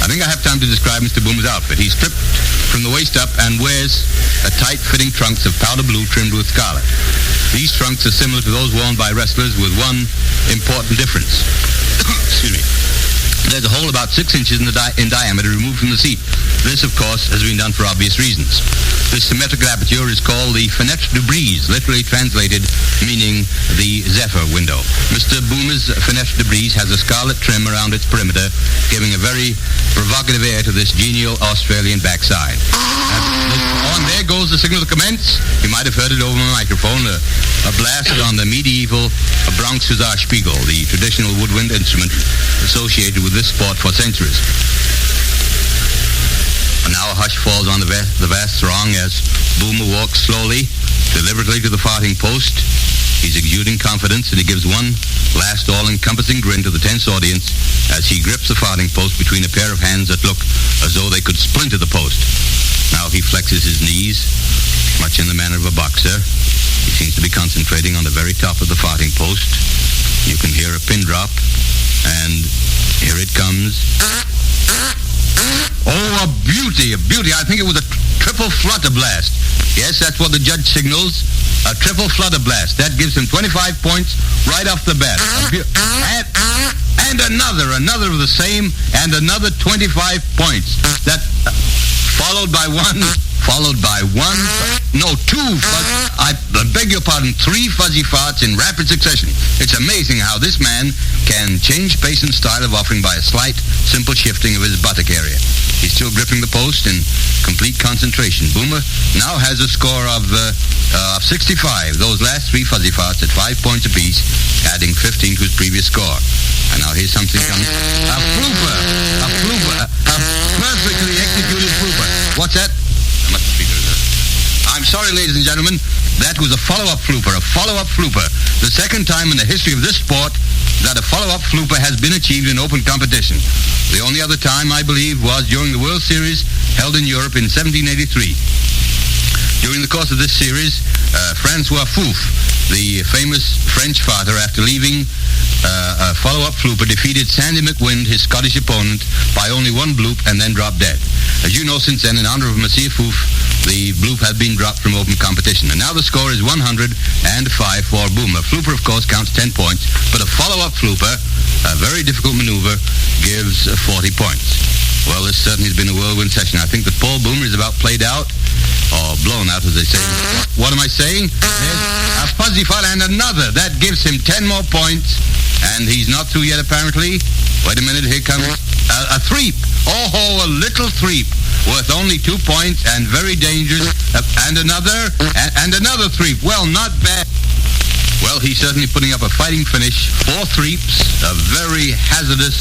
S8: I think I have time to describe Mr. Boomer's outfit. He's stripped from the waist up and wears a tight-fitting trunks of powder blue trimmed with scarlet. These trunks are similar to those worn by wrestlers with one important difference. Excuse me. There's a hole about 6 inches in diameter removed from the seat. This, of course, has been done for obvious reasons. This symmetrical aperture is called the fenêtre de brise, literally translated meaning the zephyr window. Mr. Boomer's fenêtre de brise has a scarlet trim around its perimeter, giving a very provocative air to this genial Australian backside. On there goes the signal to commence. You might have heard it over my microphone, a blast on the medieval Bronx Hussar Spiegel, the traditional woodwind instrument associated with this sport for centuries. Now a hush falls on the vast throng as Boomer walks slowly, deliberately to the farting post. He's exuding confidence, and he gives one last all-encompassing grin to the tense audience as he grips the farting post between a pair of hands that look as though they could splinter the post. Now he flexes his knees, much in the manner of a boxer. He seems to be concentrating on the very top of the farting post. You can hear a pin drop, and here it comes. Oh, a beauty, a beauty. I think it was a triple flutter blast. Yes, that's what the judge signals, a triple flutter blast. That gives him 25 points right off the bat. And another of the same, and another 25 points. That followed by two, I beg your pardon, 3 fuzzy farts in rapid succession. It's amazing how this man can change pace and style of offering by a slight, simple shifting of his buttock area. He's still gripping the post in complete concentration. Boomer now has a score of 65. Those last 3 fuzzy farts at 5 points apiece, adding 15 to his previous score. And now here's something coming. A perfectly executed flooper. What's that? I'm sorry, ladies and gentlemen. That was a follow-up flooper. The second time in the history of this sport that a follow-up flooper has been achieved in open competition. The only other time, I believe, was during the World Series held in Europe in 1783. During the course of this series, Francois Fouf, the famous French farter, after leaving a follow-up flooper, defeated Sandy McWind, his Scottish opponent, by only 1 bloop and then dropped dead. As you know, since then, in honor of Monsieur Fouf, the bloop had been dropped from open competition. And now the score is 105 for Boomer. Flooper, of course, counts 10 points, but a follow-up flooper, a very difficult maneuver, gives 40 points. Well, this certainly has been a whirlwind session. I think that Paul Boomer is about played out, or blown out, as they say. What am I saying? There's a fuzzy fart and another. That gives him 10 more points, and he's not through yet, apparently. Wait a minute, here comes a threep. Oh, a little threep, worth only 2 points and very dangerous. And another threep. Well, not bad. Well, he's certainly putting up a fighting finish. 4 threeps, a very hazardous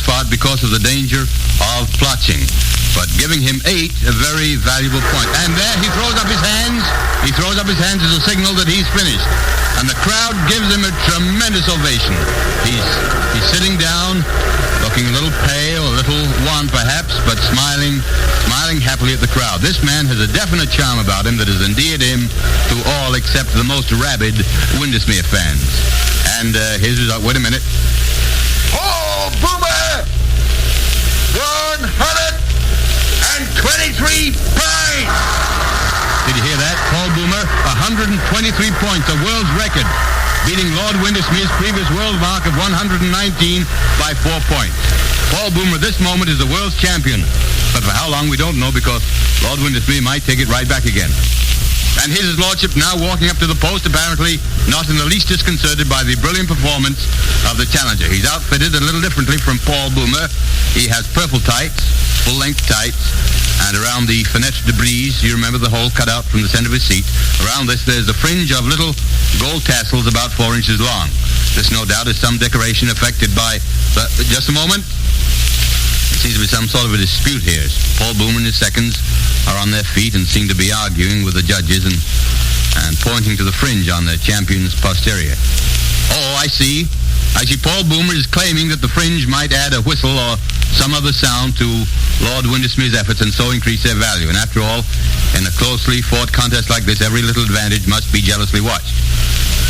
S8: fart because of the danger of plotching. But giving him 8, a very valuable point. And there he throws up his hands. He throws up his hands as a signal that he's finished. And the crowd gives him a tremendous ovation. He's sitting down, looking a little pale, a little wan perhaps, but smiling happily at the crowd. This man has a definite charm about him that has endeared him to all except the most rabid Windesmere fans. And his result, wait a minute.
S11: Oh, Boomer! 123 points!
S8: Did you hear that? Paul Boomer, 123 points, a world's record, beating Lord Windesmere's previous world mark of 119 by 4 points. Paul Boomer, this moment, is the world's champion. But for how long, we don't know, because Lord Windesmere might take it right back again. And here's his lordship now walking up to the post, apparently not in the least disconcerted by the brilliant performance of the challenger. He's outfitted a little differently from Paul Boomer. He has purple tights, full-length tights, and around the fenêtre de brise, you remember the hole cut out from the center of his seat, around this there's a fringe of little gold tassels about 4 inches long. This, no doubt, is some decoration affected by... just a moment. There seems to be some sort of a dispute here. Paul Boomer and his seconds are on their feet and seem to be arguing with the judges and pointing to the fringe on the champion's posterior. Oh, I see. Paul Boomer is claiming that the fringe might add a whistle or some other sound to Lord Windesmere's efforts and so increase their value. And after all, in a closely fought contest like this, every little advantage must be jealously watched.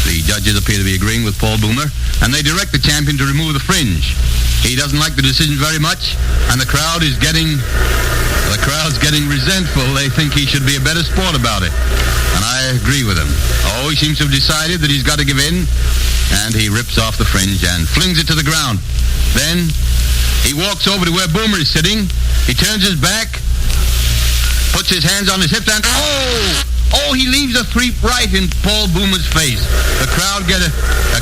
S8: The judges appear to be agreeing with Paul Boomer, and they direct the champion to remove the fringe. He doesn't like the decision very much, and the crowd is getting crowd's getting resentful. They think he should be a better sport about it. And I agree with him. Oh, he seems to have decided that he's got to give in. And he rips off the fringe and flings it to the ground. Then he walks over to where Boomer is sitting. He turns his back, puts his hands on his hips, and oh, he leaves a threep right in Paul Boomer's face. The crowd get a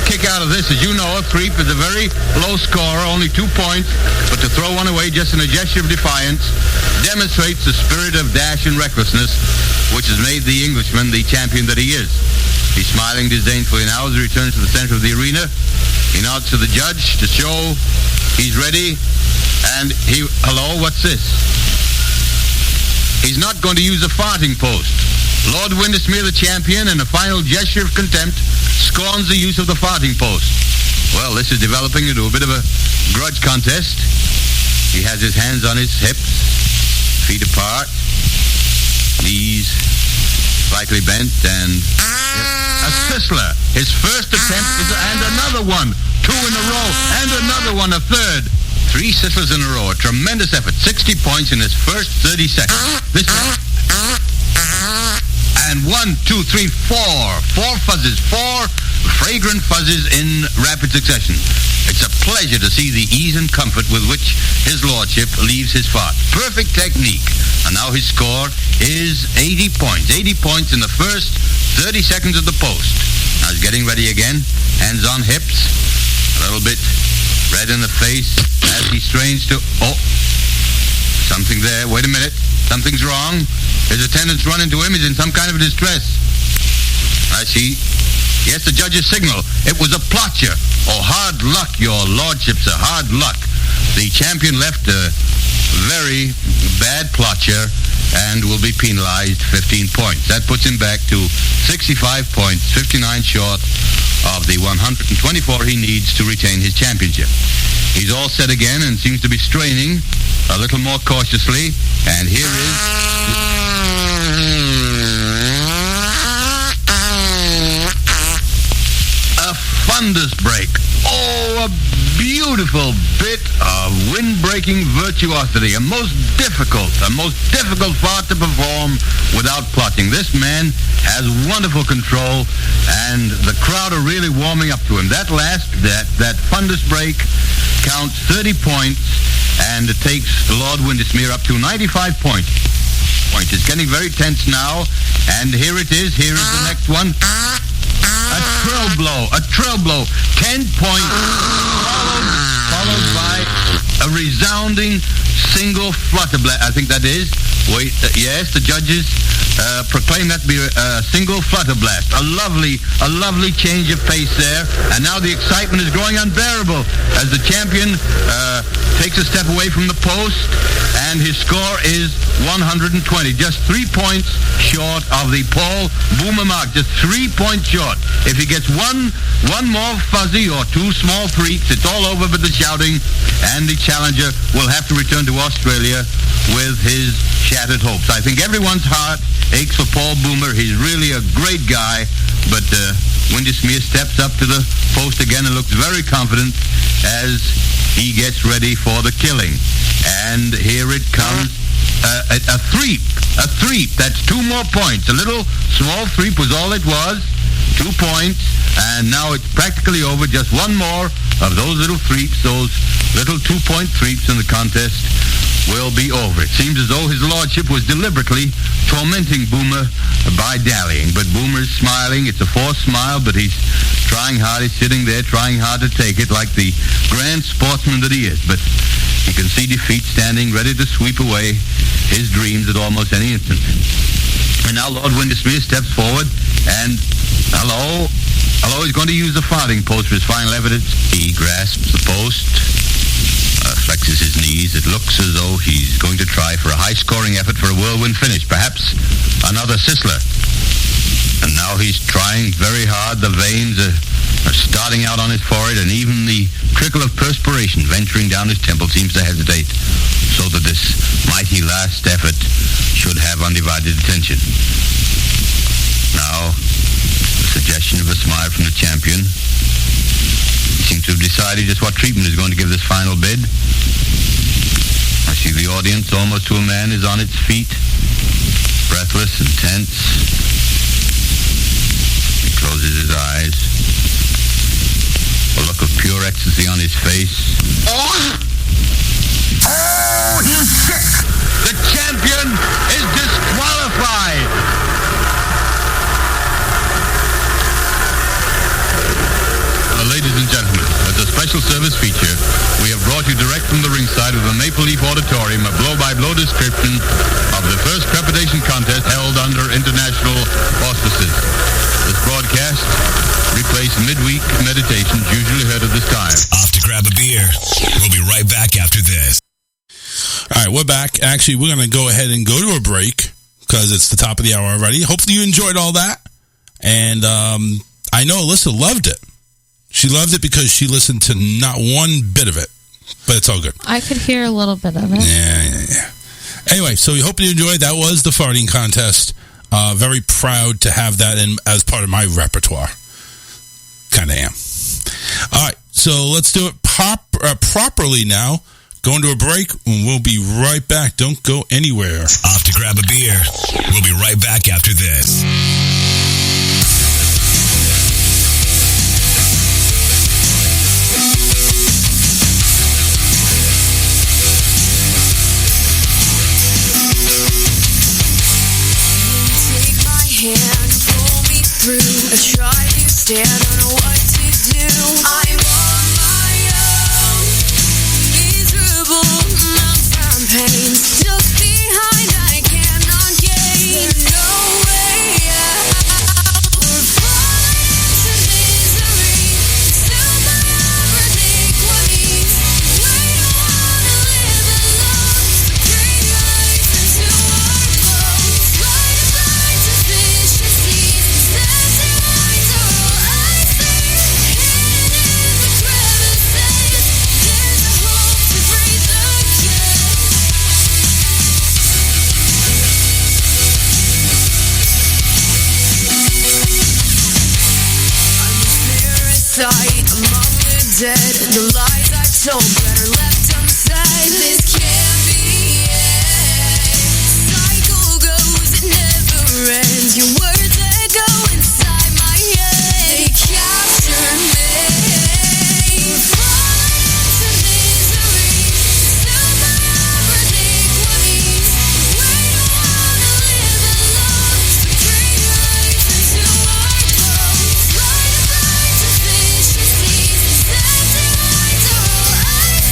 S8: kick out of this. As you know, a threep is a very low scorer, only 2 points, but to throw one away just in a gesture of defiance demonstrates the spirit of dash and recklessness which has made the Englishman the champion that he is. He's smiling disdainfully now as he returns to the center of the arena. He nods to the judge to show he's ready, and hello, what's this? He's not going to use a farting post. Lord Windesmere, the champion, in a final gesture of contempt, scorns the use of the farting post. Well, this is developing into a bit of a grudge contest. He has his hands on his hips, feet apart, knees slightly bent, and a sizzler. His first attempt and another one. 2 in a row, and another one, a third. 3 sizzlers in a row. A tremendous effort. 60 points in his first 30 seconds. And 1, 2, 3, 4. 4 fuzzes. 4 fragrant fuzzes in rapid succession. It's a pleasure to see the ease and comfort with which his lordship leaves his fart. Perfect technique. And now his score is 80 points. 80 points in the first 30 seconds of the post. Now he's getting ready again. Hands on hips. A little bit red in the face as he strains to... Oh, something there. Wait a minute. Something's wrong. His attendants run into him. He's in some kind of distress. I see. Yes, the judge's signal. It was a plotcher. Oh, hard luck, your lordships, a hard luck. The champion left a very bad plotcher and will be penalized 15 points. That puts him back to 65 points, 59 short of the 124 he needs to retain his championship. He's all set again and seems to be straining a little more cautiously. And here is... a fundus break. Oh, a beautiful bit of wind-breaking virtuosity. A most difficult fart to perform without plotting. This man has wonderful control, and the crowd are really warming up to him. That fundus break counts 30 points, and it takes Lord Windesmere up to 95 points. It's getting very tense now, and here it is. Here is the next one. A trill blow. 10 points, followed by a resounding single flutter blast. I think that is. Wait, yes, the judges proclaim that to be a single flutter blast. A lovely change of pace there. And now the excitement is growing unbearable as the champion takes a step away from the post, and his score is 120. Just 3 points short of the Paul Boomer mark. Just 3 points short. If he gets one more fuzzy or 2 small freaks, it's all over with the shouting, and the challenger will have to return to Australia with his shattered hopes. I think everyone's heart aches for Paul Boomer. He's really a great guy, but Windesmere steps up to the post again and looks very confident as he gets ready for the killing. And here it comes. A threep. That's 2 more points. A little small threep was all it was. 2 points. And now it's practically over. Just 1 more of those little threeps, those little 2-point threeps, in the contest will be over. It seems as though his lordship was deliberately tormenting Boomer by dallying. But Boomer's smiling. It's a forced smile, but he's trying hard. He's sitting there trying hard to take it like the grand sportsman that he is. But you can see defeat standing ready to sweep away his dreams at almost any instant. And now Lord Windesmere steps forward and hello, he's going to use the farthing post for his final evidence. He grasps the post, flexes his knees. It looks as though he's going to try for a high-scoring effort for a whirlwind finish, perhaps another sizzler. And now he's trying very hard. The veins are starting out on his forehead, and even the trickle of perspiration venturing down his temple seems to hesitate, so that this mighty last effort should have undivided attention. Now, the suggestion of a smile from the champion. He seems to have decided just what treatment is going to give this final bid. I See, the audience, almost to a man, is on its feet, breathless and tense. He closes his eyes. A look of pure ecstasy on his face. Oh, he's sick! The champion is disqualified! Ladies and gentlemen, as a special service feature, we have brought you direct from the ringside of the Maple Leaf Auditorium a blow-by-blow description of the first crepitation contest held under international auspices. This broadcast replaced midweek meditations usually heard at this time.
S1: Off to grab a beer. We'll be right back after this.
S6: All right, we're back. Actually, we're going to go ahead and go to a break because it's the top of the hour already. Hopefully you enjoyed all that. And I know Alyssa loved it. She loved it because she listened to not one bit of it, but it's all good.
S7: I could hear a little bit of it.
S6: Yeah. Anyway, so we hope you enjoyed. That was the farting contest. Very proud to have that in as part of my repertoire. Kind of am. All right, so let's do it properly now. Going to a break, and we'll be right back. Don't go anywhere.
S1: Off to grab a beer. We'll be right back after this.
S12: Hand, pull me through. I try to stand, I don't know what to do. I'm on my own, miserable, I'm from pain, stuck behind, I cannot gain. There's no way out. We're falling into misery, still my everything queens. We don't wanna live alone, so bring life into our bones. Light a light to vicious seas, dancing lines are all I see. Hidden in the crevices, there's a hope to breathe again. I'm a parasite among the dead. The lies I've told better left unsaid. This can't be it. Cycle goes, it never ends. Your words echo inside my head. They capture me. We're falling into misery. Still my everything queens. We don't wanna live alone, so bring life into our bones. Light a light to vicious seas. Dancing lines are all I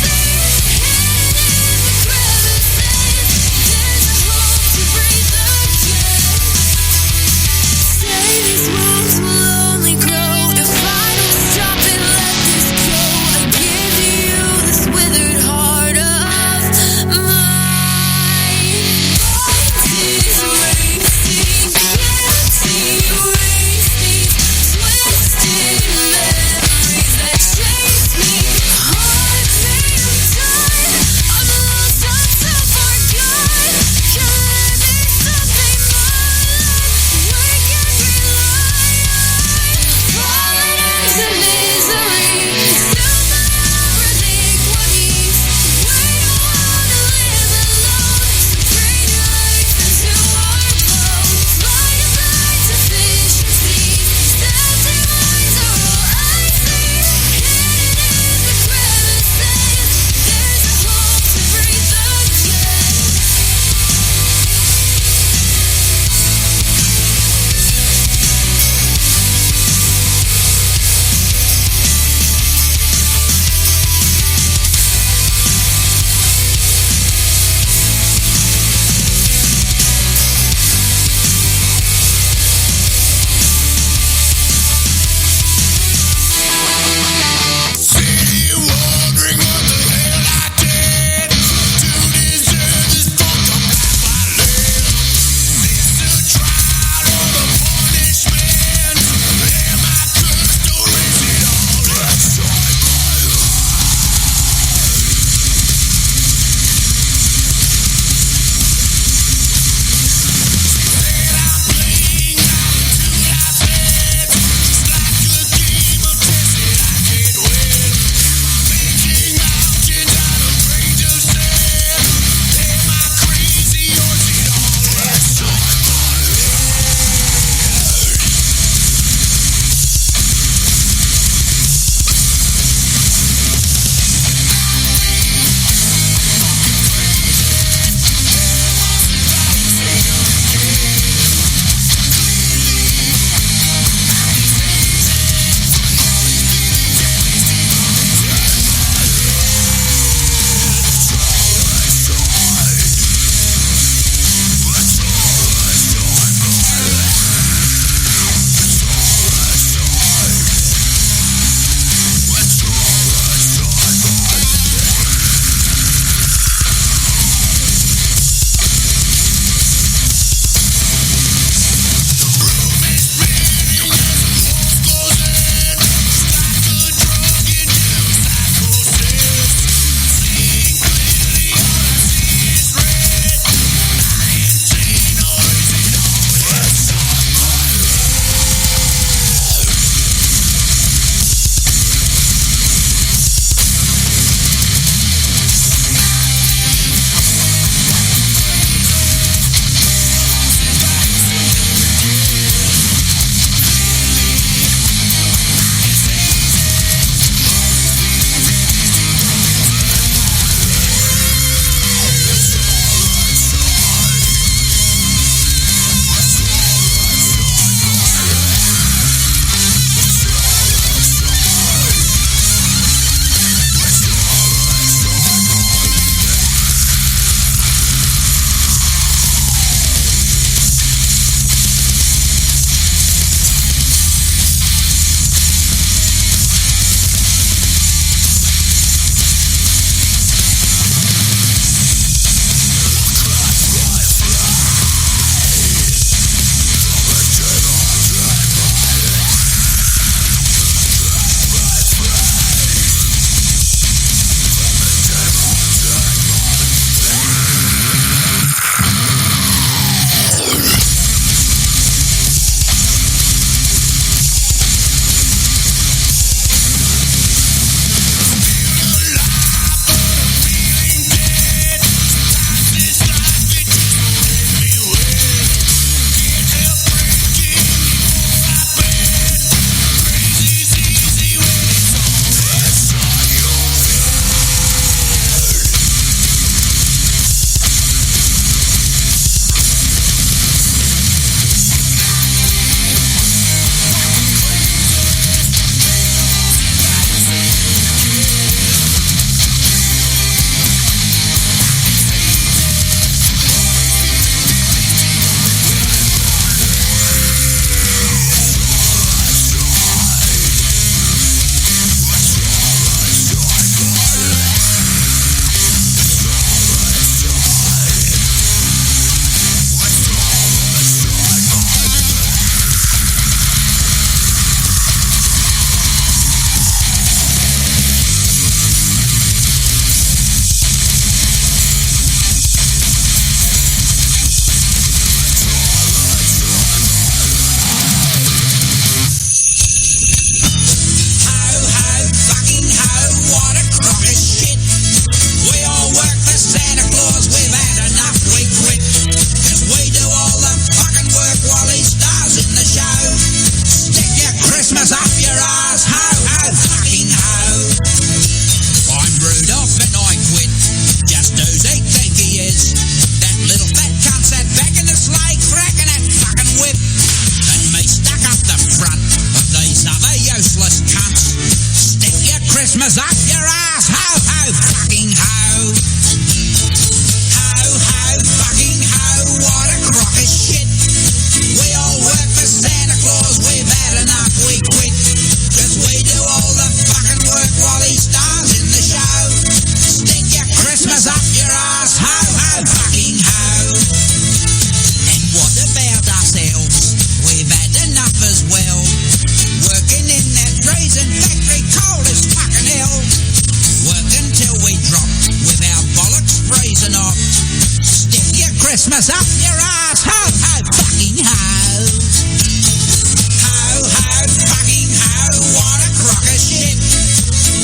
S5: Christmas up your ass. Ho, ho, fucking ho. Ho, ho, fucking ho. What a crock of shit.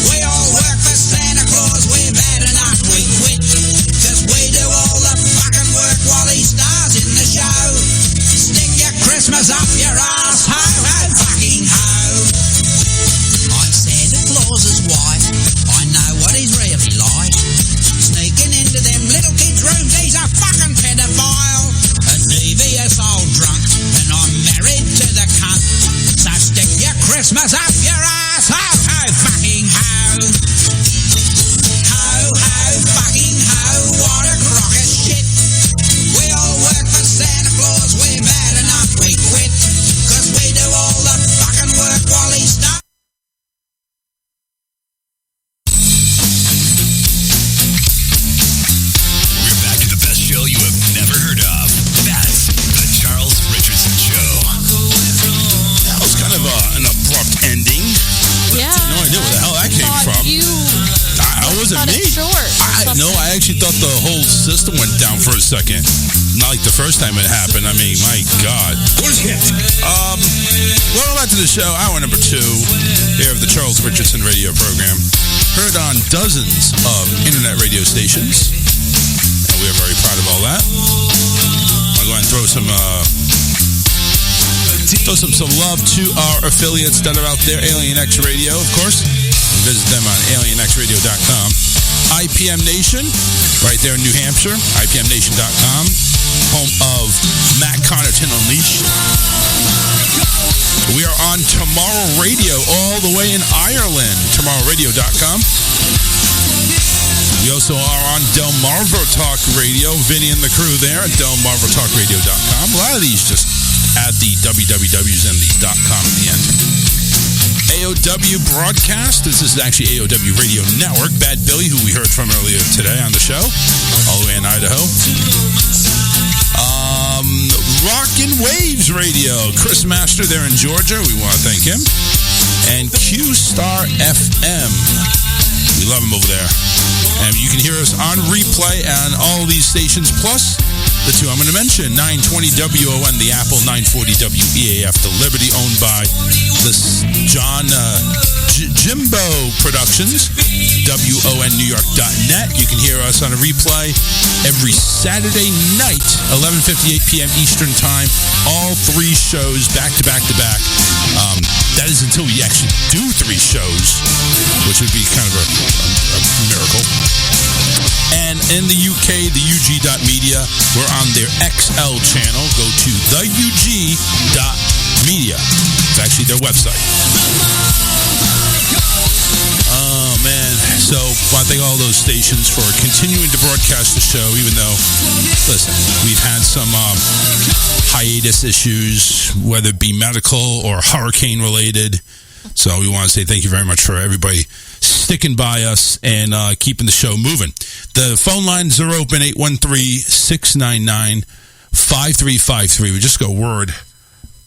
S5: We all work for Santa Claus. We're bad enough we quit. Cause we do all the fucking work while he stars in the show. Stick your Christmas up your ass. Ho, ho, fucking ho. I'm Santa Claus's wife. I know what he's really like. Sneaking into them little kids' rooms, he's a fucking pedophile. A devious old drunk, and I'm married to the cunt. So stick your Christmas up your ass. Ho, ho, fucking ho. Ho, ho, fucking ho. What a crock of shit. We all work for Santa Claus. We're bad enough we quit. Cause we do all the fucking work while he starts.
S1: We're back to the best show you have never heard of. That's the Charles Richardson Show.
S6: That was kind of an abrupt ending.
S7: Yeah.
S6: No idea where the hell that came from. I wasn't
S7: cut
S6: me.
S7: it short or
S6: No, I actually thought the whole system went down for a second. Not like the first time it happened. I mean, my God. Welcome back to the show. Hour number 2 here of the Charles Richardson radio program. Heard on dozens of internet radio stations. And we are very proud of all that. I'll go ahead and throw some love to our affiliates that are out there. Alien X Radio, of course. Visit them on alienxradio.com. IPM Nation, right there in New Hampshire. IPMNation.com. Home of Matt Connaughton Unleashed. We are on Tomorrow Radio all the way in Ireland. TomorrowRadio.com. We also are on Delmarva Talk Radio. Vinny and the crew there at DelmarvaTalkRadio.com. A lot of these just add the wwws and the .com in the end. AOW Broadcast. This is actually AOW Radio Network. Bad Billy, who we heard from earlier today on the show, all the way in Idaho. Rockin' Waves Radio. Chris Master there in Georgia. We want to thank him. And Q-Star FM. We love him over there. And you can hear us on replay on all these stations, plus the two I'm going to mention. 920 WON, the Apple, 940 WEAF, the Liberty, owned by this John Jimbo Productions, WONNewYork.net. You can hear us on a replay every Saturday night, 11:58 p.m. Eastern Time. All 3 shows back to back to back. That is until we actually do 3 shows, which would be kind of a miracle. And in the UK, the UG.media, we're on their XL channel. Go to theug.media. It's actually their website. Oh, man. So, I want to thank all those stations for continuing to broadcast the show, even though, listen, we've had some hiatus issues, whether it be medical or hurricane related. So we want to say thank you very much for everybody sticking by us and keeping the show moving. The phone lines are open, 813-699-5353. We just got word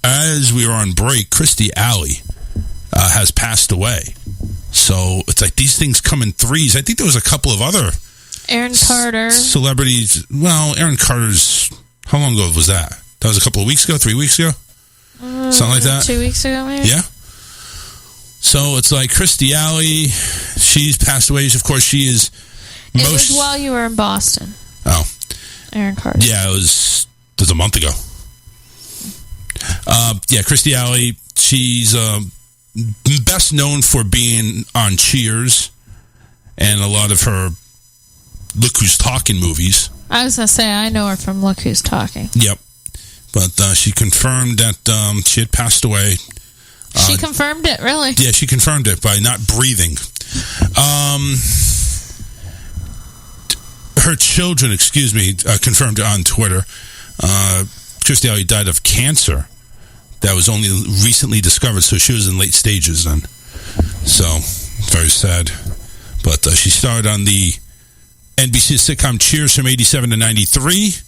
S6: as we were on break, Christy Alley has passed away. So it's like these things come in threes. I think there was a couple of other
S7: Aaron Carter
S6: celebrities. Well, Aaron Carter's, how long ago was that? That was a couple of weeks ago, 3 weeks ago? Something like that?
S7: 2 weeks ago, maybe?
S6: Yeah. So it's like Christy Alley, she's passed away. Of course, she is
S7: It was while you were in Boston.
S6: Oh.
S7: Aaron Carter.
S6: Yeah, it was a month ago. Yeah, Christy Alley, she's best known for being on Cheers and a lot of her Look Who's Talking movies.
S7: I was going to say, I know her from Look Who's Talking.
S6: Yep. But she confirmed that she had passed away.
S7: She confirmed it, really?
S6: Yeah, she confirmed it by not breathing. Her children, confirmed it on Twitter. Christy Alley died of cancer that was only recently discovered, so she was in late stages then. So, very sad. But she starred on the NBC sitcom Cheers from 87 to 93.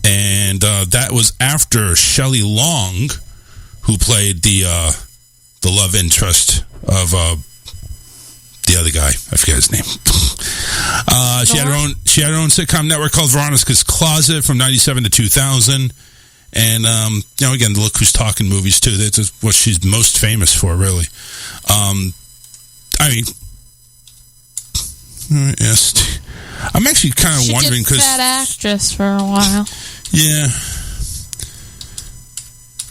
S6: And that was after Shelley Long, who played the love interest of the other guy. I forget his name. She had her own sitcom network called Veronica's Closet from 97 to 2000. And, again, the Look Who's Talking movies, too. That's what she's most famous for, really. Yes. I'm actually kind of wondering because
S7: Fat Actress for a while.
S6: Yeah.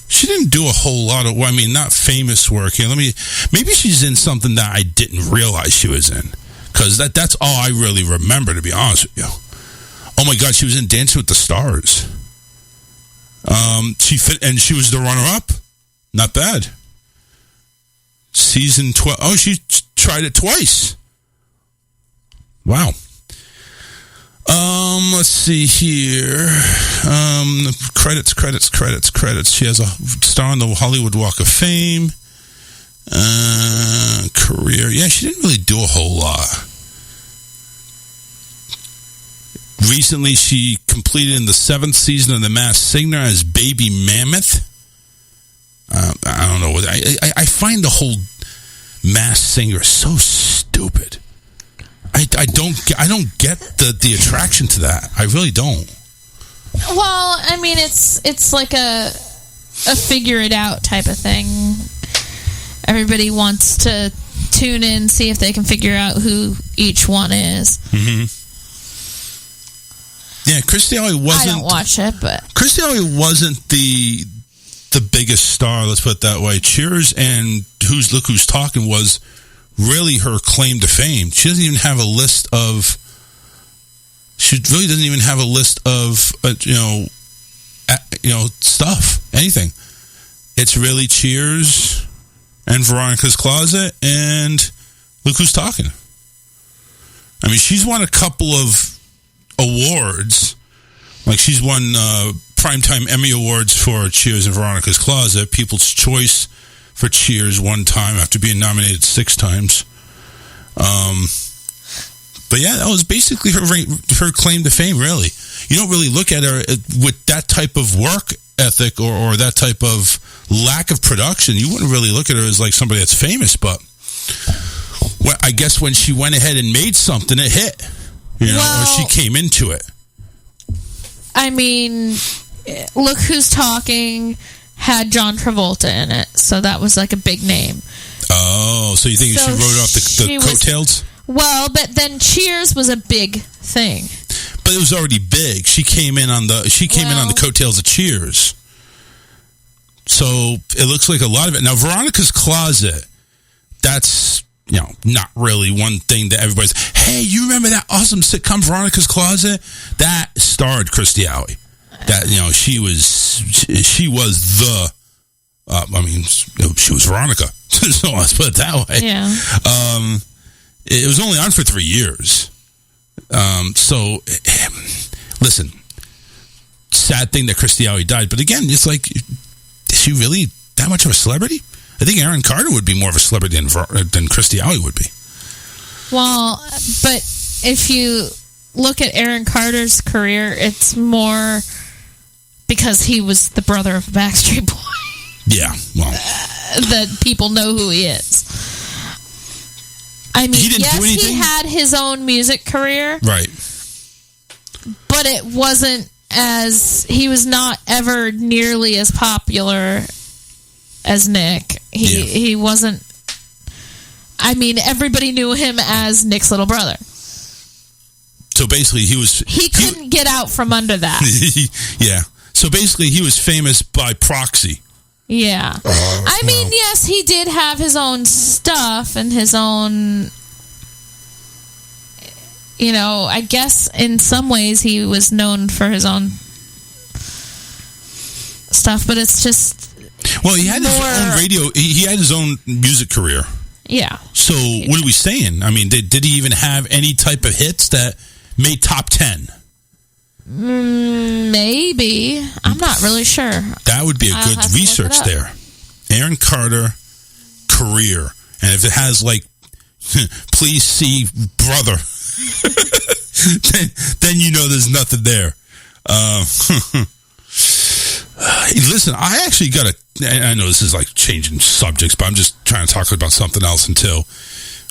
S6: She didn't do a whole lot of, not famous work here. Maybe she's in something that I didn't realize she was in. Because that's all I really remember, to be honest with you. Oh my God, she was in Dancing with the Stars. She was the runner-up. Not bad. Season 12. Oh, she tried it twice. Wow. Let's see here. Credits. She has a star on the Hollywood Walk of Fame. Career. Yeah, she didn't really do a whole lot. Recently, she completed in the 7th season of The Masked Singer as Baby Mammoth. I don't know. I find the whole Masked Singer so stupid. I don't get the attraction to that. I really don't.
S7: Well, it's like a figure it out type of thing. Everybody wants to tune in, see if they can figure out who each one is.
S6: Mm-hmm. Yeah, Kirstie Alley wasn't.
S7: I don't watch it, but
S6: Kirstie Alley wasn't the biggest star. Let's put it that way. Cheers and Look Who's Talking was really her claim to fame. She doesn't even have a list of. She really doesn't even have a list of stuff, anything. It's really Cheers and Veronica's Closet and Look Who's Talking. She's won a couple of awards. Like she's won Primetime Emmy Awards for Cheers and Veronica's Closet, People's Choice for Cheers one time after being nominated 6 times. But yeah, that was basically her claim to fame, really. You don't really look at her with that type of work ethic or that type of lack of production. You wouldn't really look at her as like somebody that's famous, but I guess when she went ahead and made something, it hit. Or she came into it.
S7: Look Who's Talking had John Travolta in it, so that was like a big name.
S6: Oh, so you think she rode off the coattails?
S7: Well, but then Cheers was a big thing.
S6: But it was already big. She came in on the coattails of Cheers. So it looks like a lot of it. Now, Veronica's Closet, that's not really one thing that everybody's, hey, you remember that awesome sitcom Veronica's Closet? That starred Kirstie Alley. That, she was the, she was Veronica. So let's put it that way.
S7: Yeah.
S6: It was only on for 3 years. So, listen, sad thing that Kirstie Alley died. But again, it's like, is she really that much of a celebrity? I think Aaron Carter would be more of a celebrity than Kirstie Alley would be.
S7: Well, but if you look at Aaron Carter's career, it's more because he was the brother of a Backstreet Boy.
S6: Yeah, well.
S7: That people know who he is. He had his own music career.
S6: Right.
S7: But it wasn't he was not ever nearly as popular as Nick. He wasn't, everybody knew him as Nick's little brother.
S6: So basically he
S7: couldn't get out from under that.
S6: Yeah. So basically he was famous by proxy.
S7: Yeah. Yes, he did have his own stuff and his own, I guess in some ways he was known for his own stuff, but it's just...
S6: Well, he had his own radio, he had his own music career.
S7: Yeah.
S6: So what are we saying? Did he even have any type of hits that made top 10?
S7: Maybe. I'm not really sure.
S6: That would be a good research there. Aaron Carter career. And if it has like, please see brother, then there's nothing there. Listen, I actually got I know this is like changing subjects, but I'm just trying to talk about something else until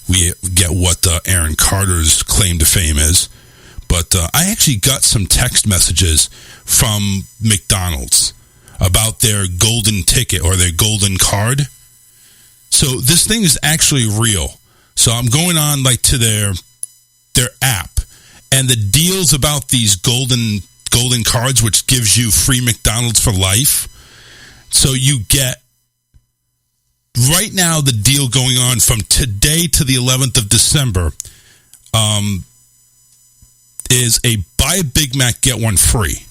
S6: we get what Aaron Carter's claim to fame is. But I actually got some text messages from McDonald's about their golden ticket or their golden card. So this thing is actually real. So I'm going on like to their app, and the deals about these golden cards, which gives you free McDonald's for life. So you get right now the deal going on from today to the 11th of December is a buy a Big Mac, get one free.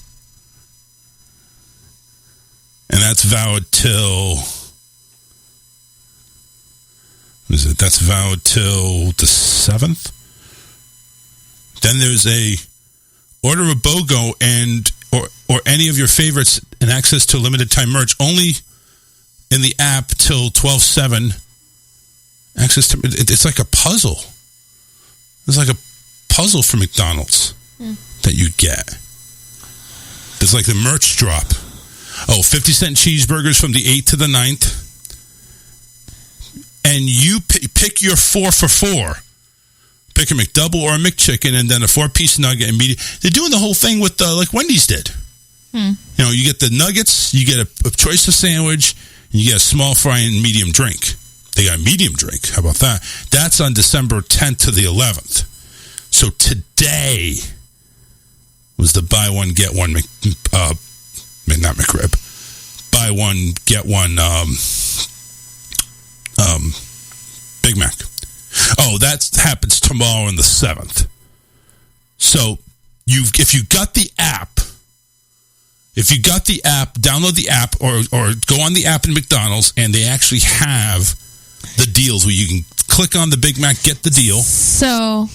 S6: And that's valid till... That's valid till the 7th. Then there's a order a BOGO or any of your favorites and access to limited time merch only in the app till 12/7. Access to it's like a puzzle. It's like a puzzle for McDonald's that you get. There's like the merch drop. 50-cent cheeseburgers from the 8th to the 9th. And you pick your 4 for $4. Pick a McDouble or a McChicken, and then a 4-piece nugget and medium. They're doing the whole thing with like Wendy's did. You know, you get the nuggets, you get a choice of sandwich, and you get a small fry and medium drink. They got a medium drink. How about that? That's on December 10th to the 11th. So today was the buy one get one not McRib. Buy one get one Big Mac. Oh, that happens tomorrow on the 7th. So if you got the app, download the app or go on the app in McDonald's, and they actually have the deals where you can click on the Big Mac, get the deal.
S7: So,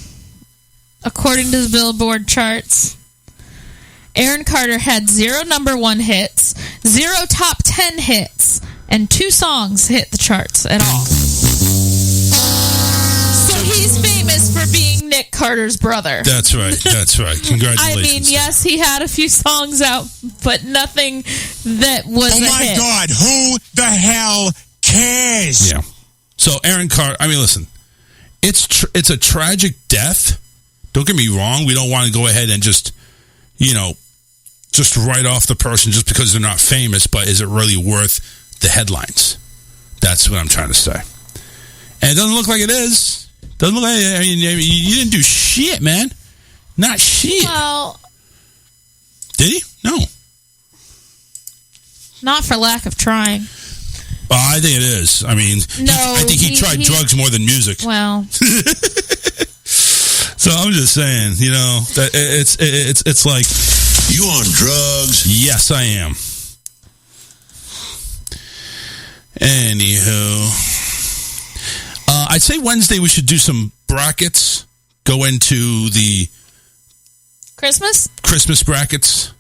S7: according to the Billboard charts, Aaron Carter had 0 number 1 hits, 0 top 10 hits, and 2 songs hit the charts at all. So he's famous for being Nick Carter's brother.
S6: That's right. Congratulations.
S7: I mean, yes, he had a few songs out, but nothing that was a hit.
S13: Oh my God, who the hell cares?
S6: Yeah. So Aaron Carter, I mean, listen, it's a tragic death. Don't get me wrong. We don't want to go ahead and just write off the person just because they're not famous, but is it really worth the headlines? That's what I'm trying to say. And it doesn't look like it is. Doesn't look like it. I mean, you didn't do shit, man. Not shit.
S7: Well,
S6: did he? No.
S7: Not for lack of trying.
S6: I think it is. I mean, I think he tried drugs more than music.
S7: Well.
S6: So I'm just saying, that it's like,
S1: you on drugs?
S6: Yes, I am. Anywho, I'd say Wednesday we should do some brackets. Go into the Christmas brackets.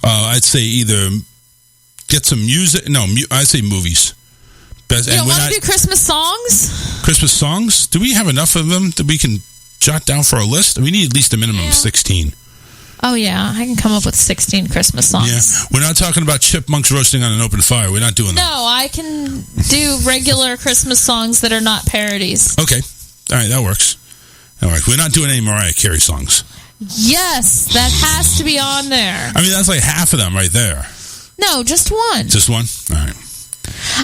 S6: I'd say either get some music. No, I'd say movies.
S7: You don't want to do Christmas songs?
S6: Christmas songs? Do we have enough of them that we can jot down for a list? We need at least a minimum of 16.
S7: Oh, yeah. I can come up with 16 Christmas songs.
S6: Yeah. We're not talking about chipmunks roasting on an open fire. We're not doing that.
S7: No, I can do regular Christmas songs that are not parodies.
S6: Okay. All right, that works. We're not doing any Mariah Carey songs.
S7: Yes, that has to be on there.
S6: I mean, that's like half of them right there.
S7: No, just one.
S6: Just one? All right.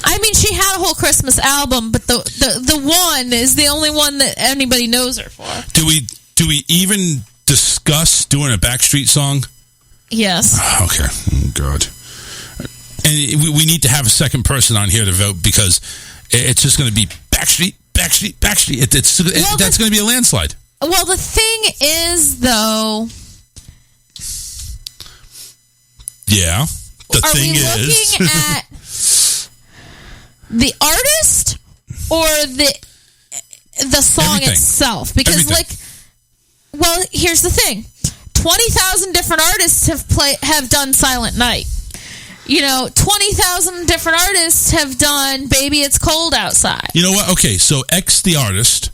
S7: I mean, she had a whole Christmas album, but the one is the only one that anybody knows her for.
S6: Do we even discuss doing a Backstreet song?
S7: Yes.
S6: Okay. Oh, God. And we need to have a second person on here to vote because it's just going to be Backstreet. That's going to be a landslide.
S7: Well, the thing is, though...
S6: Yeah.
S7: Are we looking at the artist or the song itself? Because, here's the thing: 20,000 different artists have done Silent Night. 20,000 different artists have done Baby It's Cold Outside.
S6: You know what? Okay, so X the artist,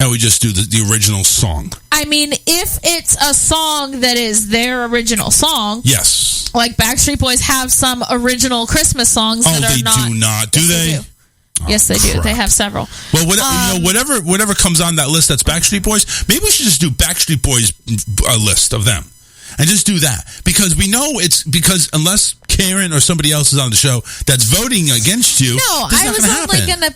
S6: and we just do the original song.
S7: I mean, if it's a song that is their original song,
S6: yes.
S7: Like Backstreet Boys have some original Christmas songs that are not.
S6: Oh, they do not. Do they?
S7: Yes, they do.
S6: crap.
S7: They have several.
S6: Well, whatever comes on that list that's Backstreet Boys, maybe we should just do Backstreet Boys list of them. And just do that. Because we know it's because unless Karen or somebody else is on the show that's voting against you,
S7: No, I was only going to...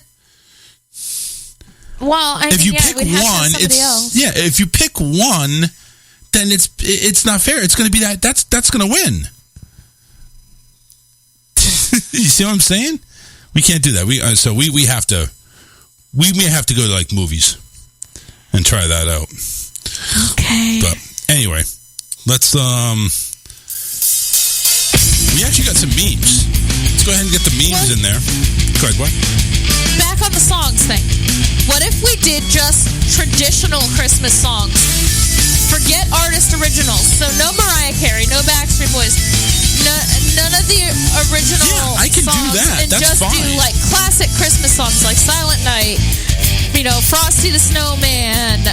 S7: Well,
S6: if you pick
S7: we'd have to have
S6: one,
S7: somebody else.
S6: Yeah, if you pick one, then it's not fair. It's going to be that's going to win. You see what I'm saying? We can't do that. We have to may have to go to like movies and try that out.
S7: Okay.
S6: But anyway, let's we actually got some memes. Let's go ahead and get the memes in there. Go ahead, what?
S7: Back on the songs thing. What if we did just traditional Christmas songs? Forget artist originals. So no Mariah Carey, no Backstreet Boys, none of the original
S6: I can
S7: songs.
S6: do that.
S7: And
S6: That's
S7: just
S6: fine.
S7: do like classic Christmas songs like Silent Night, Frosty the Snowman,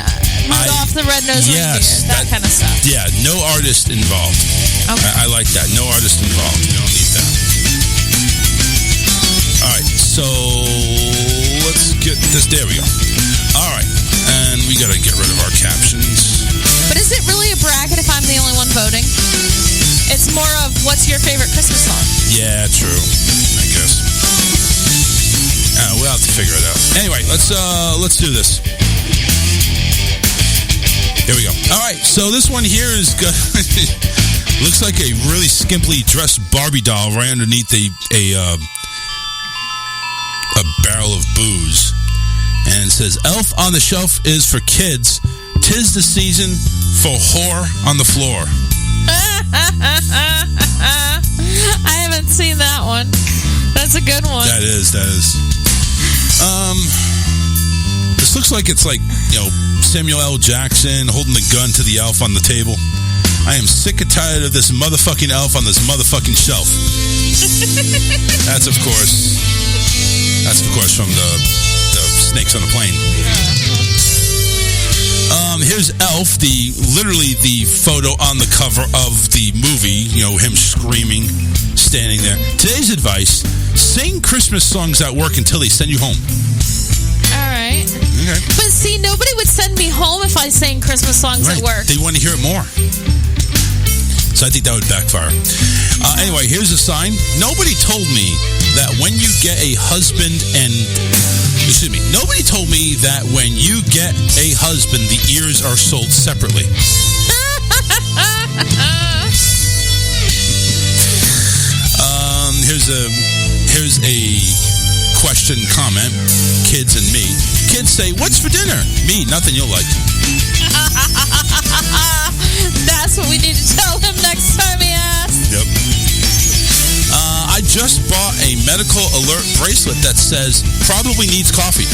S7: Rudolph the Red-Nosed Reindeer, that kind of stuff.
S6: Yeah, no artist involved.
S7: Okay.
S6: I like that. No artist involved. We don't need that. All right, so let's get this. There we go. All right, and we got to get rid of our captions.
S7: But is it really a bracket if I'm the only one voting? It's more of what's your favorite Christmas song?
S6: Yeah, true. I guess. We'll have to figure it out. Anyway, let's do this. Here we go. All right, so this one here is good. Looks like a really skimpily dressed Barbie doll right underneath a barrel of booze, and it says, "Elf on the shelf is for kids. 'Tis the season for whore on the floor."
S7: I haven't seen that one. That's a good one.
S6: That is. This looks like it's like, Samuel L. Jackson holding the gun to the elf on the table. I am sick and tired of this motherfucking elf on this motherfucking shelf. That's of course from the Snakes on a Plane. Here's Elf, literally the photo on the cover of the movie, him screaming, standing there. Today's advice, sing Christmas songs at work until they send you home.
S7: All right.
S6: Okay.
S7: But see, nobody would send me home if I sang Christmas songs at work.
S6: They want to hear it more. So I think that would backfire. Anyway, here's a sign. Nobody told me that when you get a husband nobody told me that when you get a husband, the ears are sold separately. Here's a question comment. Kids and me. Kids say, "What's for dinner?" Me, nothing you'll like.
S7: That's what we need to tell him next time he asks.
S6: Yep. I just bought a medical alert bracelet that says probably needs coffee.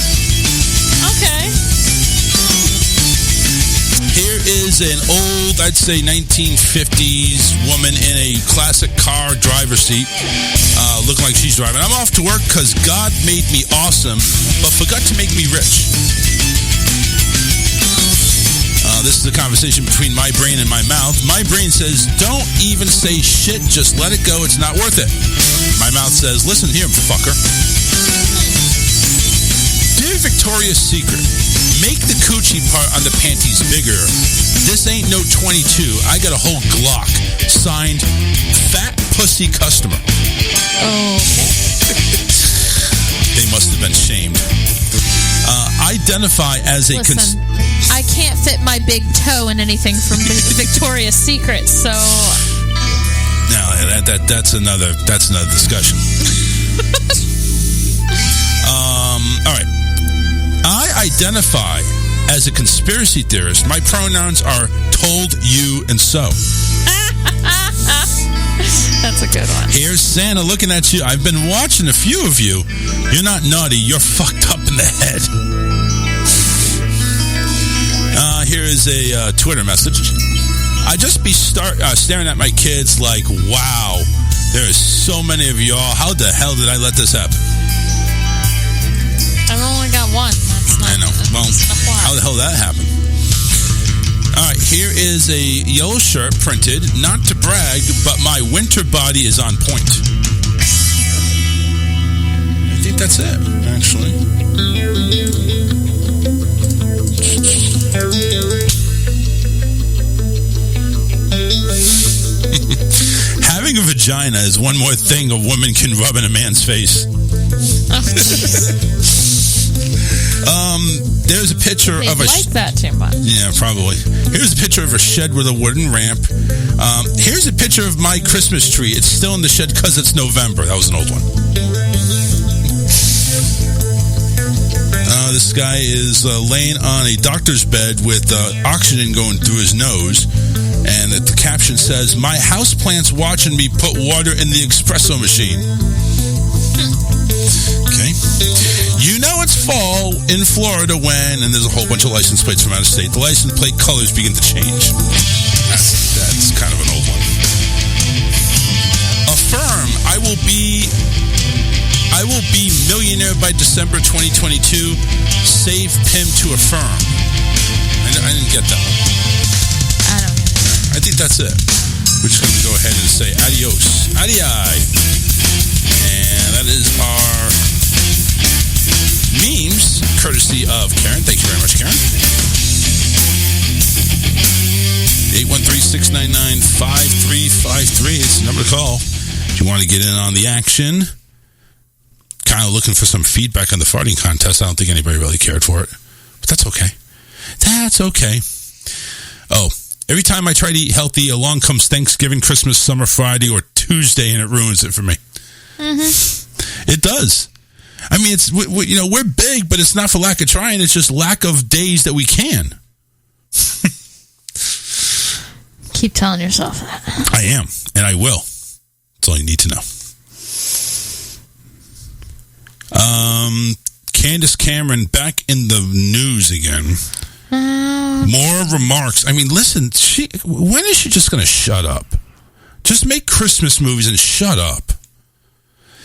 S7: Okay.
S6: Here is an old, I'd say 1950s woman in a classic car driver's seat, looking like she's driving. "I'm off to work because God made me awesome, but forgot to make me rich." This is a conversation between my brain and my mouth. My brain says, "Don't even say shit, just let it go, it's not worth it." My mouth says, "Listen here, fucker." Dear Victoria's Secret, make the coochie part on the panties bigger. This ain't no 22. I got a whole Glock. Signed, Fat Pussy Customer.
S7: Okay.
S6: They must have been shamed. Identify as a...
S7: Listen, I can't fit my big toe in anything from Victoria's Secret, so...
S6: No, that's another discussion. All right. I identify as a conspiracy theorist. My pronouns are told, you, and so.
S7: That's a good one.
S6: Here's Santa looking at you. I've been watching a few of you. You're not naughty. You're fucked up in the head. Here is a Twitter message. I just be staring at my kids like, wow, there is so many of y'all. How the hell did I let this happen?
S7: I've only got one. That's not,
S6: I know. Well, how the hell did that happen? All right, here is a yellow shirt printed, not to brag, but my winter body is on point. I think that's it. actually. Having a vagina is one more thing a woman can rub in a man's face. There's a picture
S7: They
S6: of a...
S7: like that too much.
S6: Yeah, probably. Here's a picture of a shed with a wooden ramp. Here's a picture of my Christmas tree. It's still in the shed because it's November. That was an old one. This guy is laying on a doctor's bed with oxygen going through his nose. And the caption says, "My houseplant's watching me put water in the espresso machine." Okay. You know it's fall in Florida when, and there's a whole bunch of license plates from out of state, the license plate colors begin to change. That's kind of an old one. Affirm, I will be millionaire by December 2022. Save Pim to affirm. I didn't get that one.
S7: I don't get it.
S6: I think that's it. We're just going to go ahead and say adios. Adii. And that is our memes, courtesy of Karen. Thank you very much, Karen. 813-699-5353. It's the number to call if you want to get in on the action. Kind of looking for some feedback on the farting contest. I don't think anybody really cared for it. But that's okay. That's okay. Oh, every time I try to eat healthy, along comes Thanksgiving, Christmas, Summer Friday, or Tuesday, and it ruins it for me. Mm-hmm. It does. I mean, we're big, but it's not for lack of trying. It's just lack of days that we can.
S7: Keep telling yourself that.
S6: I am, and I will. That's all you need to know. Candace Cameron back in the news again. More remarks. I mean, listen, when is she just going to shut up? Just make Christmas movies and shut up.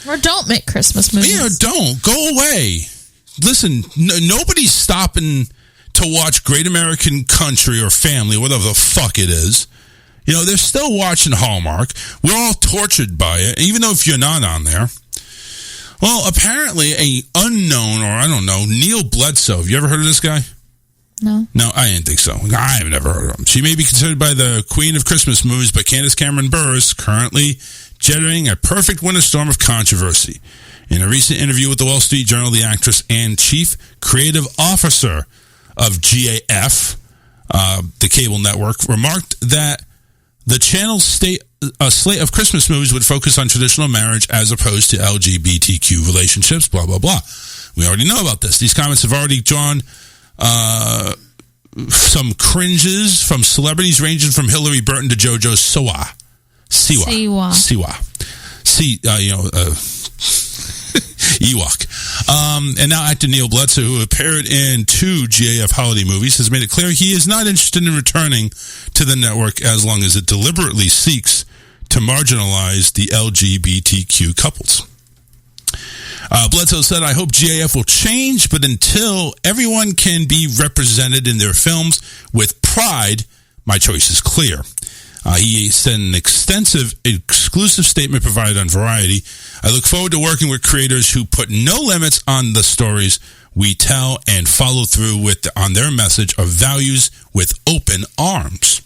S7: Or don't make Christmas movies.
S6: Yeah, don't. Go away. Listen, nobody's stopping to watch Great American Country or Family, whatever the fuck it is. You know, they're still watching Hallmark. We're all tortured by it, even though if you're not on there. Well, apparently a unknown, or I don't know, Neil Bledsoe. Have you ever heard of this guy?
S7: No.
S6: No, I didn't think so. I have never heard of him. She may be considered by the Queen of Christmas movies, but Candace Cameron Bure is currently generating a perfect winter storm of controversy. In a recent interview with the Wall Street Journal, the actress and chief creative officer of GAF, the cable network, remarked that the channel's slate of Christmas movies would focus on traditional marriage as opposed to LGBTQ relationships, blah, blah, blah. We already know about this. These comments have already drawn some cringes from celebrities ranging from Hillary Burton to JoJo Siwa. Ewok. And now actor Neil Bledsoe, who appeared in 2 GAF holiday movies, has made it clear he is not interested in returning to the network as long as it deliberately seeks to marginalize the LGBTQ couples. Bledsoe said, "I hope GAF will change, but until everyone can be represented in their films with pride, my choice is clear." He sent an extensive, exclusive statement provided on Variety. "I look forward to working with creators who put no limits on the stories we tell and follow through on their message of values with open arms."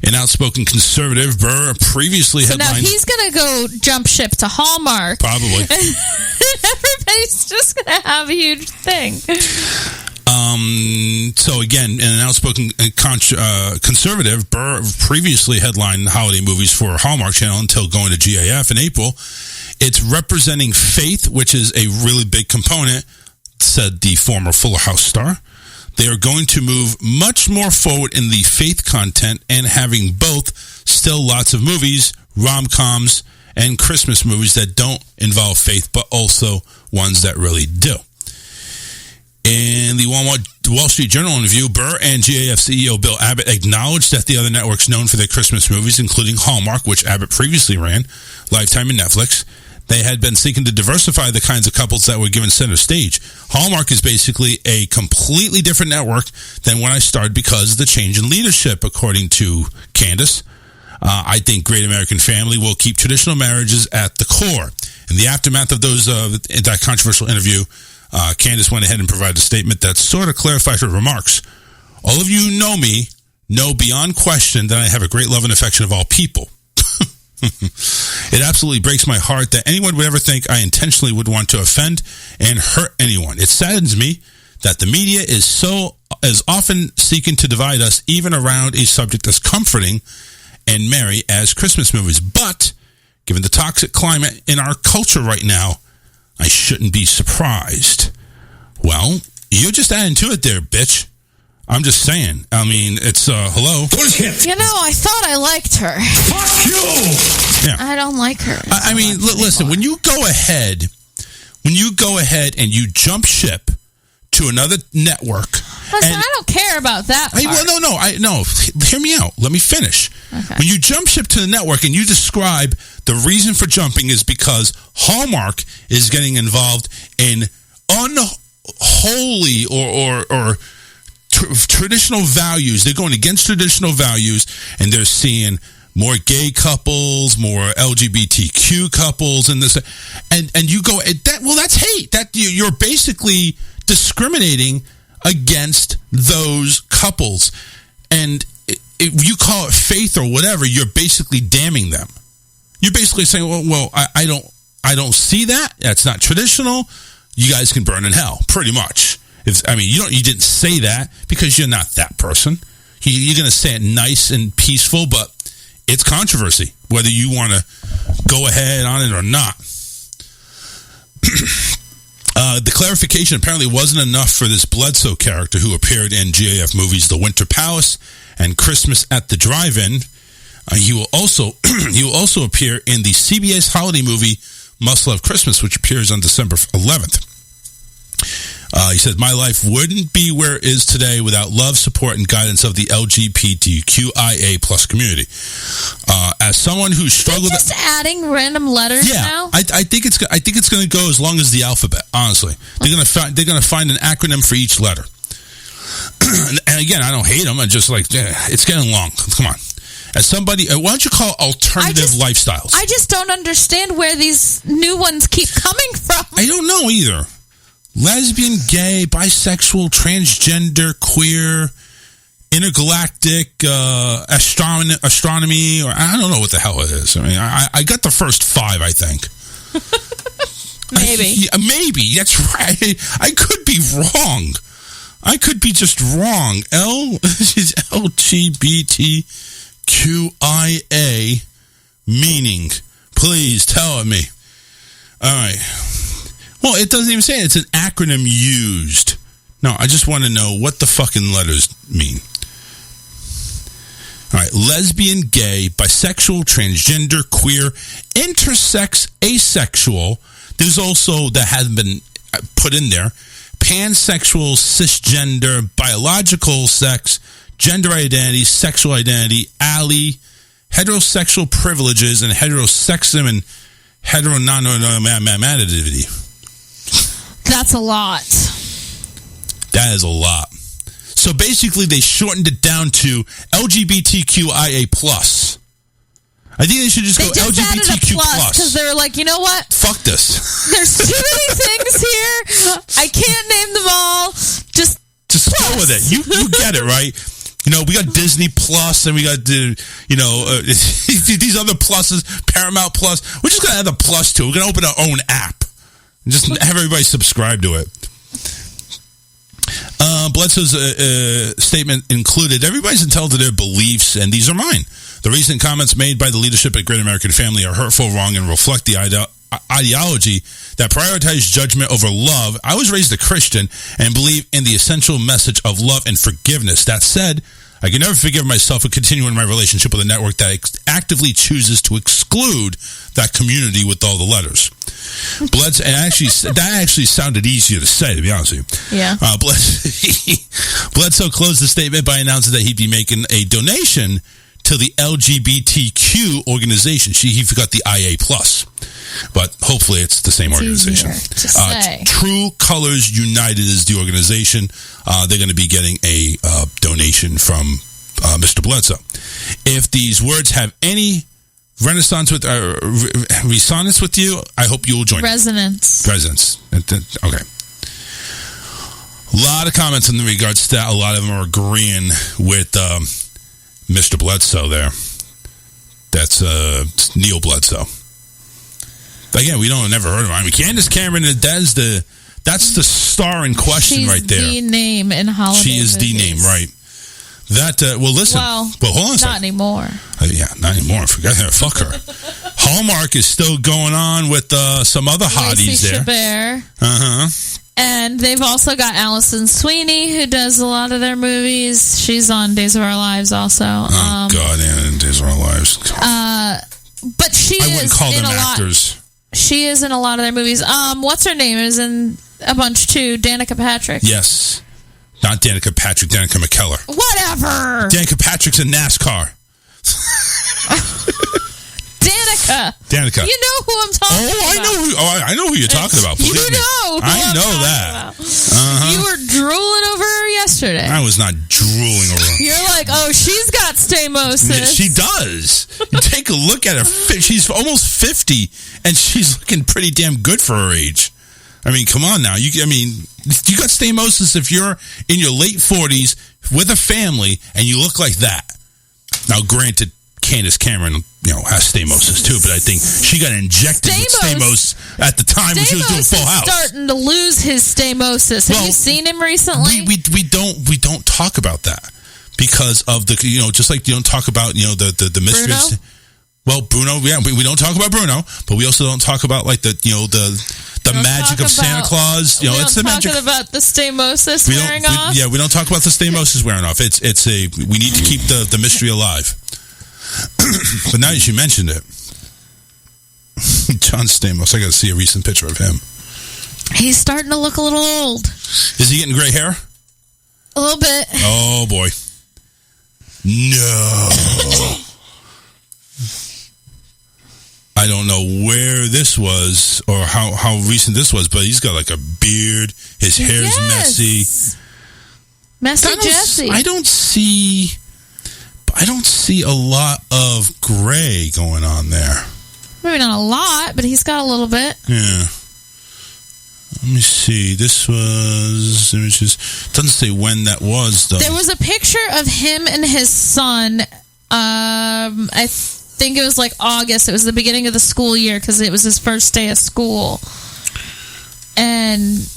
S6: An outspoken conservative, Burr previously headlined...
S7: So now he's going to go jump ship to Hallmark.
S6: Probably.
S7: Everybody's just going to have a huge thing.
S6: So again, in an outspoken conservative, Burr previously headlined holiday movies for Hallmark Channel until going to GAF in April. It's representing faith, which is a really big component, said the former Fuller House star. They are going to move much more forward in the faith content and having both still lots of movies, rom-coms, and Christmas movies that don't involve faith, but also ones that really do. In the Wall Street Journal interview, Burr and GAF CEO Bill Abbott acknowledged that the other networks known for their Christmas movies, including Hallmark, which Abbott previously ran, Lifetime and Netflix, they had been seeking to diversify the kinds of couples that were given center stage. Hallmark is basically a completely different network than when I started because of the change in leadership, according to Candace. I think Great American Family will keep traditional marriages at the core. In the aftermath of that controversial interview, Candace went ahead and provided a statement that sort of clarified her remarks. All of you who know me know beyond question that I have a great love and affection of all people. It absolutely breaks my heart that anyone would ever think I intentionally would want to offend and hurt anyone. It saddens me that the media is often seeking to divide us, even around a subject as comforting and merry as Christmas movies. But given the toxic climate in our culture right now, I shouldn't be surprised. Well, you're just adding to it there, bitch. I'm just saying. I mean, it's, hello?
S7: You know, I thought I liked her.
S6: Fuck you! Yeah.
S7: I don't like her.
S6: I mean, listen, when you go ahead and you jump ship to another network.
S7: Listen, I don't care about that part.
S6: No. Hear me out. Let me finish.
S7: Okay.
S6: When you jump ship to the network and you describe the reason for jumping is because Hallmark is getting involved in unholy or traditional values. They're going against traditional values, and they're seeing more gay couples, more LGBTQ couples, and this, and you go that. Well, that's hate. That you're basically discriminating against those couples, and if you call it faith or whatever, you're basically damning them. You're basically saying, well, I don't see that. That's not traditional. You guys can burn in hell, pretty much. You didn't say that because you're not that person. You're going to say it nice and peaceful, but it's controversy, whether you want to go ahead on it or not. The clarification apparently wasn't enough for this Bledsoe character who appeared in GAF movies The Winter Palace and Christmas at the Drive-In. He will also appear in the CBS holiday movie Must Love Christmas, which appears on December 11th. He said, my life wouldn't be where it is today without love, support, and guidance of the LGBTQIA plus community. As someone who struggled...
S7: They're just adding random letters now?
S6: I think it's going to go as long as the alphabet, honestly. They're going to find an acronym for each letter. And again, I don't hate them. I'm just like, it's getting long. Come on. As somebody... why don't you call it alternative lifestyles?
S7: I just don't understand where these new ones keep coming from.
S6: I don't know either. Lesbian, gay, bisexual, transgender, queer, intergalactic, astronomy, or I don't know what the hell it is. I mean, I got the first 5, I think.
S7: Maybe.
S6: Maybe. That's right. I could be wrong. I could be just wrong. LGBTQIA meaning. Please tell me. All right. Well, it doesn't even say it. It's an acronym used. No, I just want to know what the fucking letters mean. All right. Lesbian, gay, bisexual, transgender, queer, intersex, asexual. There's also, that hasn't been put in there, pansexual, cisgender, biological sex, gender identity, sexual identity, ally, heterosexual privileges, and heterosexism and heteronormativity.
S7: That's a lot.
S6: That is a lot. So basically, they shortened it down to LGBTQIA+. I think they should just go LGBTQ+.
S7: Because they were like, you know what?
S6: Fuck this.
S7: There's too many things here. I can't name them all. Just
S6: go with it. You get it, right? You know, we got Disney Plus, and we got these other pluses, Paramount Plus. We're just going to add the plus to it. We're going to open our own app. Just have everybody subscribe to it. Bledsoe's statement included, everybody's entitled to their beliefs, and these are mine. The recent comments made by the leadership at Great American Family are hurtful, wrong, and reflect the ideology that prioritizes judgment over love. I was raised a Christian and believe in the essential message of love and forgiveness. That said, I can never forgive myself for continuing my relationship with a network that actively chooses to exclude that community with all the letters. Bledsoe, and that actually sounded easier to say, to be honest with you.
S7: Yeah.
S6: Bledsoe closed the statement by announcing that he'd be making a donation to the LGBTQ organization. He forgot the IA+. But hopefully it's the same organization.
S7: To say.
S6: True Colors United is the organization. They're going to be getting a donation from Mr. Bledsoe. If these words have any Resonance with you. I hope you will join.
S7: Resonance.
S6: Okay. A lot of comments in regards to that. A lot of them are agreeing with Mr. Bledsoe there. That's Neil Bledsoe. Again, never heard of him. I mean, Candace Cameron, that's the star in question.
S7: She's
S6: right there.
S7: The name in holiday
S6: She is
S7: movies.
S6: the name, right? That listen. Well, hold on a second.
S7: Not anymore.
S6: Not anymore. Forget her. Fuck her. Hallmark is still going on with some other hotties
S7: Lacey
S6: there.
S7: Chabert. And they've also got Allison Sweeney, who does a lot of their movies. She's on Days of Our Lives also.
S6: God, Anna, Days of Our Lives.
S7: But she
S6: I wouldn't
S7: is
S6: call
S7: in
S6: them
S7: a
S6: actors.
S7: She is in a lot of their movies. What's her name? Is in a bunch too. Danica Patrick.
S6: Yes. Not Danica Patrick, Danica McKellar.
S7: Whatever.
S6: Danica Patrick's in NASCAR. Danica.
S7: You know who I'm talking about.
S6: I know who you're talking about.
S7: You know who
S6: I know that.
S7: You were drooling over her yesterday.
S6: I was not drooling over her.
S7: You're like, oh, she's got stamosis.
S6: She does. You take a look at her. She's almost 50, and she's looking pretty damn good for her age. I mean, come on now. You got stamosis if you're in your late 40s with a family and you look like that. Now, granted, Candace Cameron, has stamosis too, but I think she got injected with stamos at the time when she was doing Full House.
S7: Starting to lose his stamosis. Have you seen him recently?
S6: We don't talk about that because of the just like you don't talk about the mysteries.
S7: Bruno?
S6: Well, Bruno, yeah, we don't talk about Bruno, but we also don't talk about like the magic of Santa Claus. It's the magic
S7: about the stamosis wearing off.
S6: We don't talk about the stamosis wearing off. We need to keep the mystery alive. But now that you mentioned it, John Stamos, I got to see a recent picture of him.
S7: He's starting to look a little old.
S6: Is he getting gray hair?
S7: A little bit.
S6: Oh boy, no. I don't know where this was or how recent this was, but he's got like a beard. His hair's messy.
S7: Messy Jesse.
S6: I don't see a lot of gray going on there.
S7: Maybe not a lot, but he's got a little bit.
S6: Yeah. Let me see. This was images. Doesn't say when that was though.
S7: There was a picture of him and his son. I think it was like August. It was the beginning of the school year because it was his first day of school. And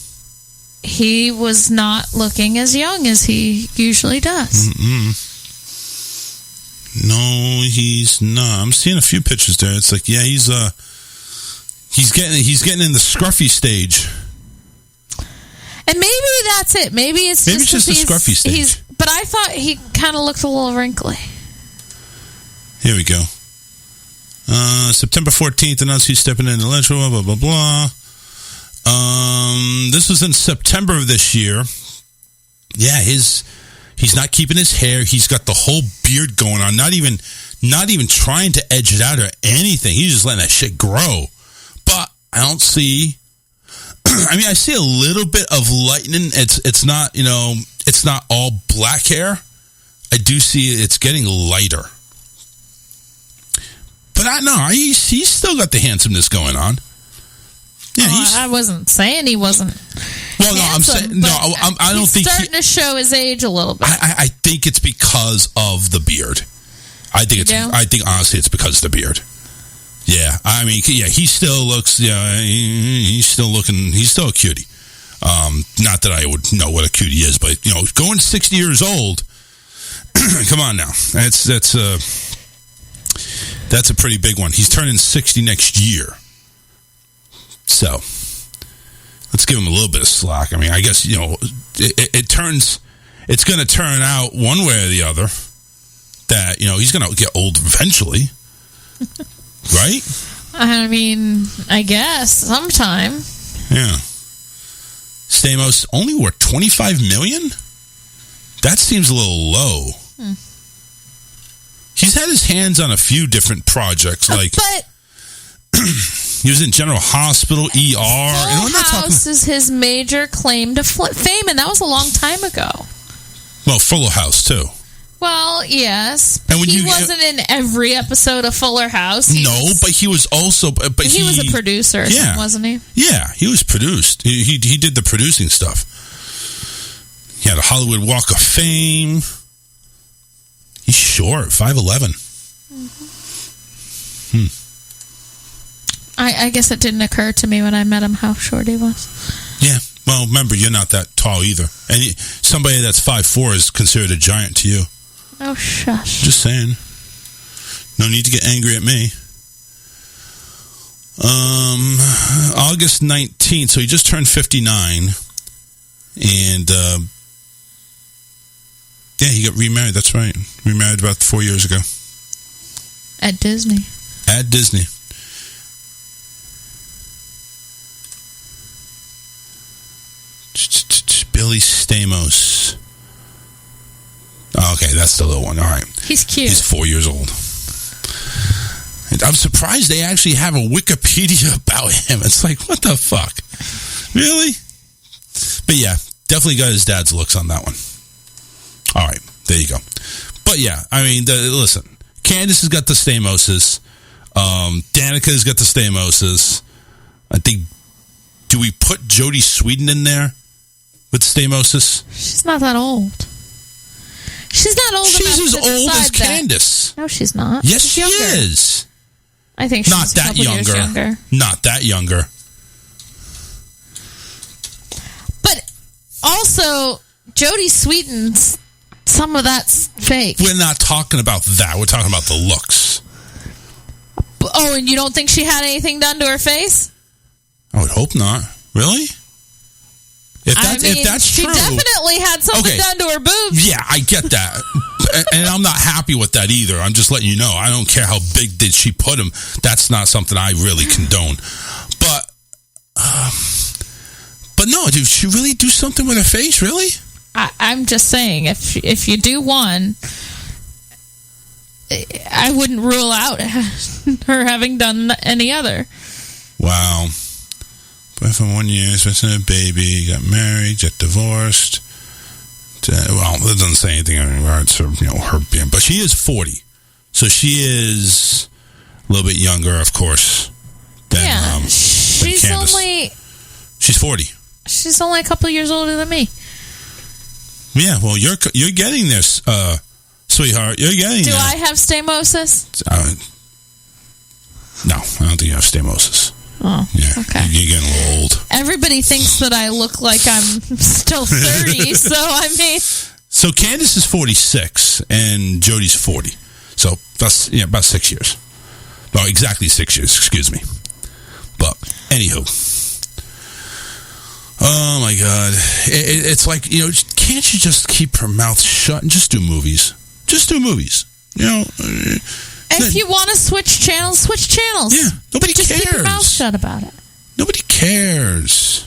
S7: he was not looking as young as he usually does.
S6: Mm-mm. No, he's not. I'm seeing a few pictures there. It's like, yeah, he's getting in the scruffy stage.
S7: And maybe that's it. Maybe it's
S6: just the scruffy stage.
S7: But I thought he kind of looked a little wrinkly.
S6: Here we go. September 14th, announced he's stepping in the ledger, blah, blah, blah, blah. This was in September of this year. Yeah, he's not keeping his hair. He's got the whole beard going on. Not even trying to edge it out or anything. He's just letting that shit grow. But I don't see. I mean, I see a little bit of lightening. It's not it's not all black hair. I do see it's getting lighter. But he's still got the handsomeness going on. Yeah,
S7: I wasn't saying he wasn't.
S6: Well, no, I'm saying no. I don't think
S7: he's starting to show his age a little bit.
S6: I think it's because of the beard. I think honestly it's because of the beard. Yeah, I mean, yeah, he still looks. Yeah, he's still looking. He's still a cutie. Not that I would know what a cutie is, but going 60 years old. Come on now, that's a pretty big one. He's turning 60 next year. So, let's give him a little bit of slack. I mean, I guess, it's going to turn out one way or the other that, he's going to get old eventually. Right?
S7: I mean, I guess sometime.
S6: Yeah. Stamos only worth $25 million? That seems a little low. He's had his hands on a few different projects, like he was in General Hospital, ER.
S7: Full House is his major claim to fame, and that was a long time ago.
S6: Well, Full House too.
S7: Well, yes.
S6: And when
S7: he
S6: you-
S7: wasn't in every episode of Fuller House.
S6: But he was also... But
S7: he was a producer, wasn't he?
S6: Yeah, he was produced. He did the producing stuff. He had a Hollywood Walk of Fame. He's short, 5'11".
S7: I guess it didn't occur to me when I met him how short he was.
S6: Yeah. Well, remember, you're not that tall either. And somebody that's 5'4" is considered a giant to you.
S7: Oh, shush.
S6: Just saying. No need to get angry at me. August 19th, so he just turned 59. And, yeah, he got remarried. That's right. Remarried about 4 years ago.
S7: At Disney.
S6: At Disney. Billy Stamos. Oh, okay, that's the little one. All right.
S7: He's cute.
S6: He's 4 years old. And I'm surprised they actually have a Wikipedia about him. It's like, what the fuck? Really? But yeah, definitely got his dad's looks on that one. All right, there you go. But yeah, I mean, listen, Candace has got the Stamoses. Danica's got the Stamoses. I think, do we put Jodie Sweetin in there with Stamosis?
S7: She's not that old. She's not old enough
S6: She's as
S7: to
S6: old as
S7: decide that.
S6: Candace.
S7: No, she's not.
S6: Yes,
S7: she's
S6: she
S7: younger.
S6: is.
S7: I think she's
S6: Not
S7: a
S6: that
S7: couple years younger.
S6: Not that younger.
S7: But also, Jodie Sweetin's, some of that's fake.
S6: We're not talking about that. We're talking about the looks.
S7: Oh, and you don't think she had anything done to her face?
S6: I would hope not. Really? If that's
S7: she
S6: true,
S7: definitely had something done to her boobs.
S6: Yeah, I get that. And I'm not happy with that either. I'm just letting you know. I don't care how big did she put him. That's not something I really condone. But no, did she really do something with her face? Really?
S7: I'm just saying, if you do one, I wouldn't rule out her having done any other.
S6: Wow. But for 1 year, spent a baby, got married, got divorced. Well, it doesn't say anything in regards to her being, but she is 40, so she is a little bit younger, of course. Than
S7: she's
S6: Candace. She's 40.
S7: She's only a couple years older than me.
S6: Yeah, well, you're getting this, sweetheart. You're getting
S7: Do
S6: there.
S7: I have stamosis?
S6: No, I don't think you have stamosis.
S7: Oh,
S6: yeah,
S7: okay.
S6: You're getting a little old.
S7: Everybody thinks that I look like I'm still 30, so I mean...
S6: So Candace is 46, and Jodie's 40. So that's about 6 years. No, exactly 6 years, excuse me. But, anywho. Oh, my God. It's like, can't you just keep her mouth shut and just do movies? Just do movies.
S7: If you want to switch channels, switch channels.
S6: Yeah, nobody
S7: just
S6: cares.
S7: Keep your mouth shut about it.
S6: Nobody cares.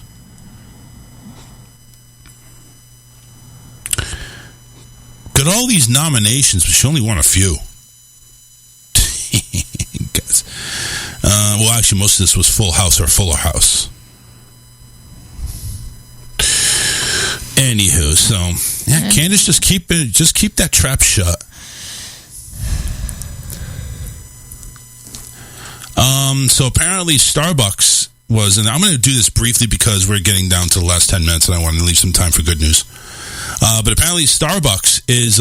S6: Got all these nominations, but she only won a few. Well, actually, most of this was Full House or Fuller House. Anywho, so yeah, Candace, just keep that trap shut. So apparently Starbucks was, and I'm going to do this briefly because we're getting down to the last 10 minutes and I want to leave some time for good news. But apparently Starbucks is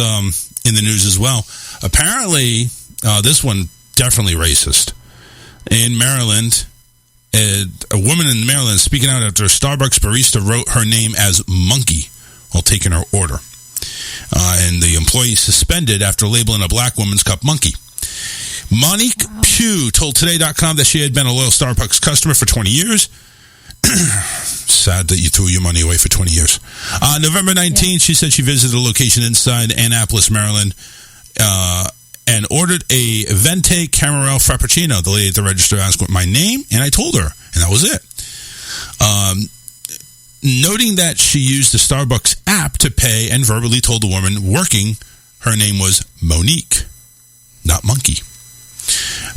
S6: in the news as well. Apparently, this one definitely racist. In Maryland, a woman in Maryland speaking out after a Starbucks barista wrote her name as monkey while taking her order. And the employee suspended after labeling a black woman's cup monkey. Monique Pugh told Today.com that she had been a loyal Starbucks customer for 20 years. Sad that you threw your money away for 20 years. November 19th, she said she visited a location inside Annapolis, Maryland, and ordered a Venti Caramel Frappuccino. The lady at the register asked what my name, and I told her, and that was it. Noting that she used the Starbucks app to pay and verbally told the woman working her name was Monique, not Monkey.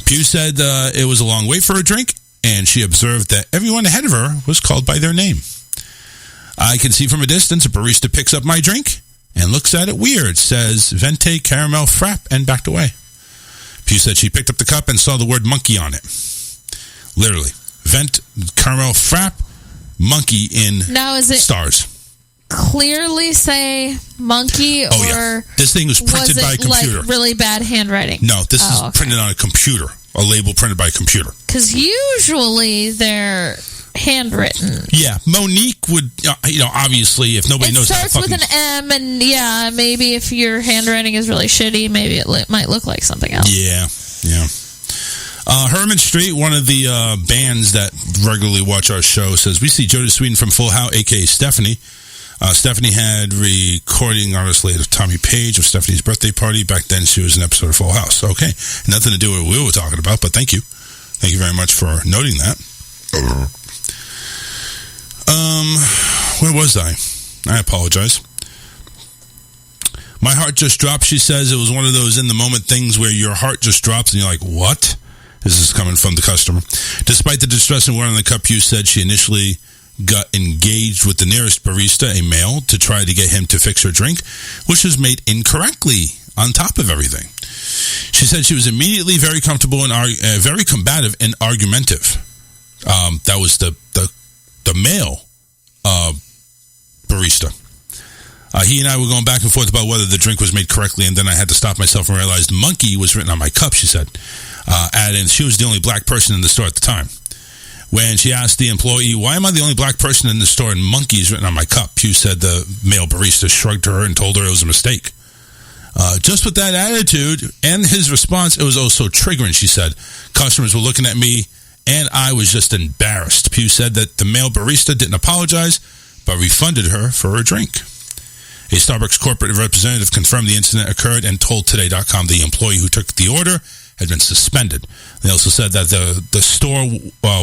S6: Pugh said it was a long wait for a drink, and she observed that everyone ahead of her was called by their name. I can see from a distance a barista picks up my drink, and looks at it weird. Says Venti caramel frap and backed away. Pew said she picked up the cup and saw the word monkey on it. Literally. Vent caramel frap monkey in
S7: now, is it
S6: stars.
S7: Clearly say monkey,
S6: Oh, yeah. This thing was printed by a computer.
S7: Like really bad handwriting?
S6: No, this is printed on a computer. A label printed by a computer.
S7: Because usually they're handwritten.
S6: Yeah, Monique would, obviously, if nobody knows how to
S7: starts with an M, and yeah, maybe if your handwriting is really shitty, maybe it might look like something else.
S6: Yeah. Herman Street, one of the bands that regularly watch our show, says, we see Jodie Sweden from Full House, a.k.a. Stephanie. Stephanie had recording artist later Tommy Page of Stephanie's birthday party. Back then, she was an episode of Full House. Okay. Nothing to do with what we were talking about, but thank you. Thank you very much for noting that. Where was I? I apologize. My heart just dropped, she says. It was one of those in-the-moment things where your heart just drops and you're like, what? This is coming from the customer. Despite the distress and wearing the cup, you said she initially got engaged with the nearest barista, a male, to try to get him to fix her drink, which was made incorrectly on top of everything. She said she was immediately very comfortable and very combative and argumentative. That was the male barista. He and I were going back and forth about whether the drink was made correctly, and then I had to stop myself and realized monkey was written on my cup, she said. And she was the only black person in the store at the time. When she asked the employee, why am I the only black person in the store and monkey is written on my cup? Pew said the male barista shrugged to her and told her it was a mistake. Just with that attitude and his response, it was also triggering, she said. Customers were looking at me and I was just embarrassed. Pew said that the male barista didn't apologize, but refunded her for her drink. A Starbucks corporate representative confirmed the incident occurred and told Today.com the employee who took the order had been suspended. They also said that the store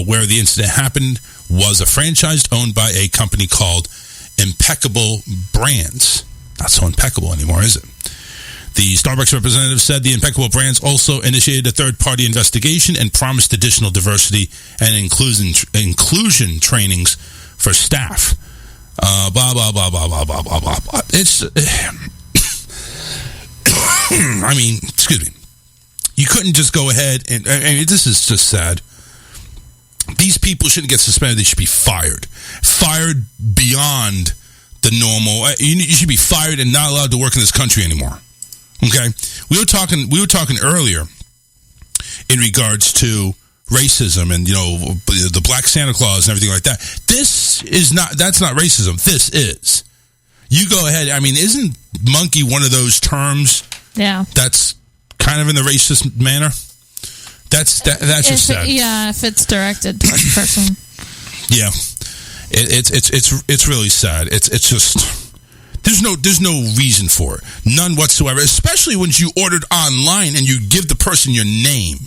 S6: where the incident happened was a franchise owned by a company called Impeccable Brands. Not so impeccable anymore, is it? The Starbucks representative said the Impeccable Brands also initiated a third-party investigation and promised additional diversity and inclusion trainings for staff. Blah, blah, blah, blah, blah, blah, blah, blah, blah. It's... I mean, excuse me. You couldn't just go ahead and... I mean, this is just sad. These people shouldn't get suspended. They should be fired. Fired beyond the normal... You should be fired and not allowed to work in this country anymore. Okay? We were talking earlier in regards to racism and, the black Santa Claus and everything like that. That's not racism. This is. You go ahead. I mean, isn't monkey one of those terms?
S7: Yeah.
S6: That's kind of in the racist manner. That's just sad.
S7: If it's directed towards a person.
S6: Yeah. It's really sad. It's just there's no reason for it. None whatsoever. Especially when you ordered online and you give the person your name.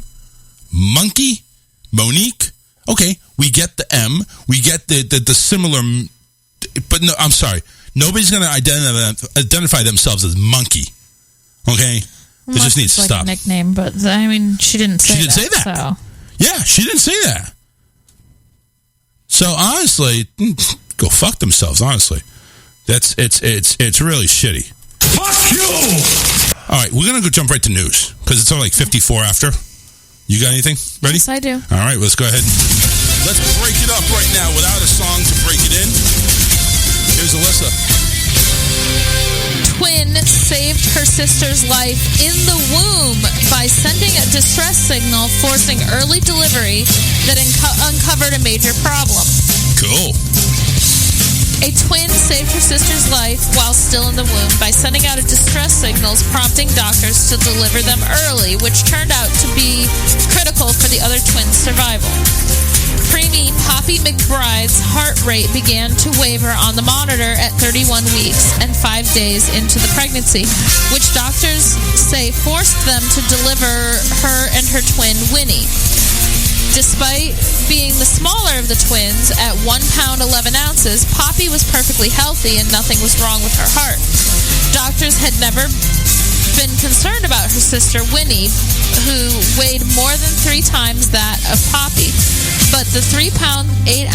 S6: Monkey? Monique? Okay, we get the M. We get the similar, but no, I'm sorry. Nobody's going to identify themselves as monkey. Okay? They just need to stop.
S7: A nickname, but I mean, she didn't say that.
S6: She didn't say that.
S7: So.
S6: Yeah, she didn't say that. So honestly, go fuck themselves. Honestly, it's really shitty.
S1: Fuck you!
S6: All right, we're gonna go jump right to news because it's only like 54 after. You got anything ready?
S7: Yes, I do.
S6: All right, let's go ahead. Let's break it up right now without a song to break it in. Here's Alyssa.
S7: Twin saved her sister's life in the womb by sending a distress signal forcing early delivery that uncovered a major problem.
S6: Cool.
S7: A twin saved her sister's life while still in the womb by sending out a distress signals prompting doctors to deliver them early, which turned out to be critical for the other twins' survival. Preemie Poppy McBride's heart rate began to waver on the monitor at 31 weeks and 5 days into the pregnancy, which doctors say forced them to deliver her and her twin, Winnie. Despite being the smaller of the twins at 1 pound 11 ounces, Poppy was perfectly healthy and nothing was wrong with her heart. Doctors had never been concerned about her sister Winnie, who weighed more than 3 times that of Poppy. But the 3 pound 8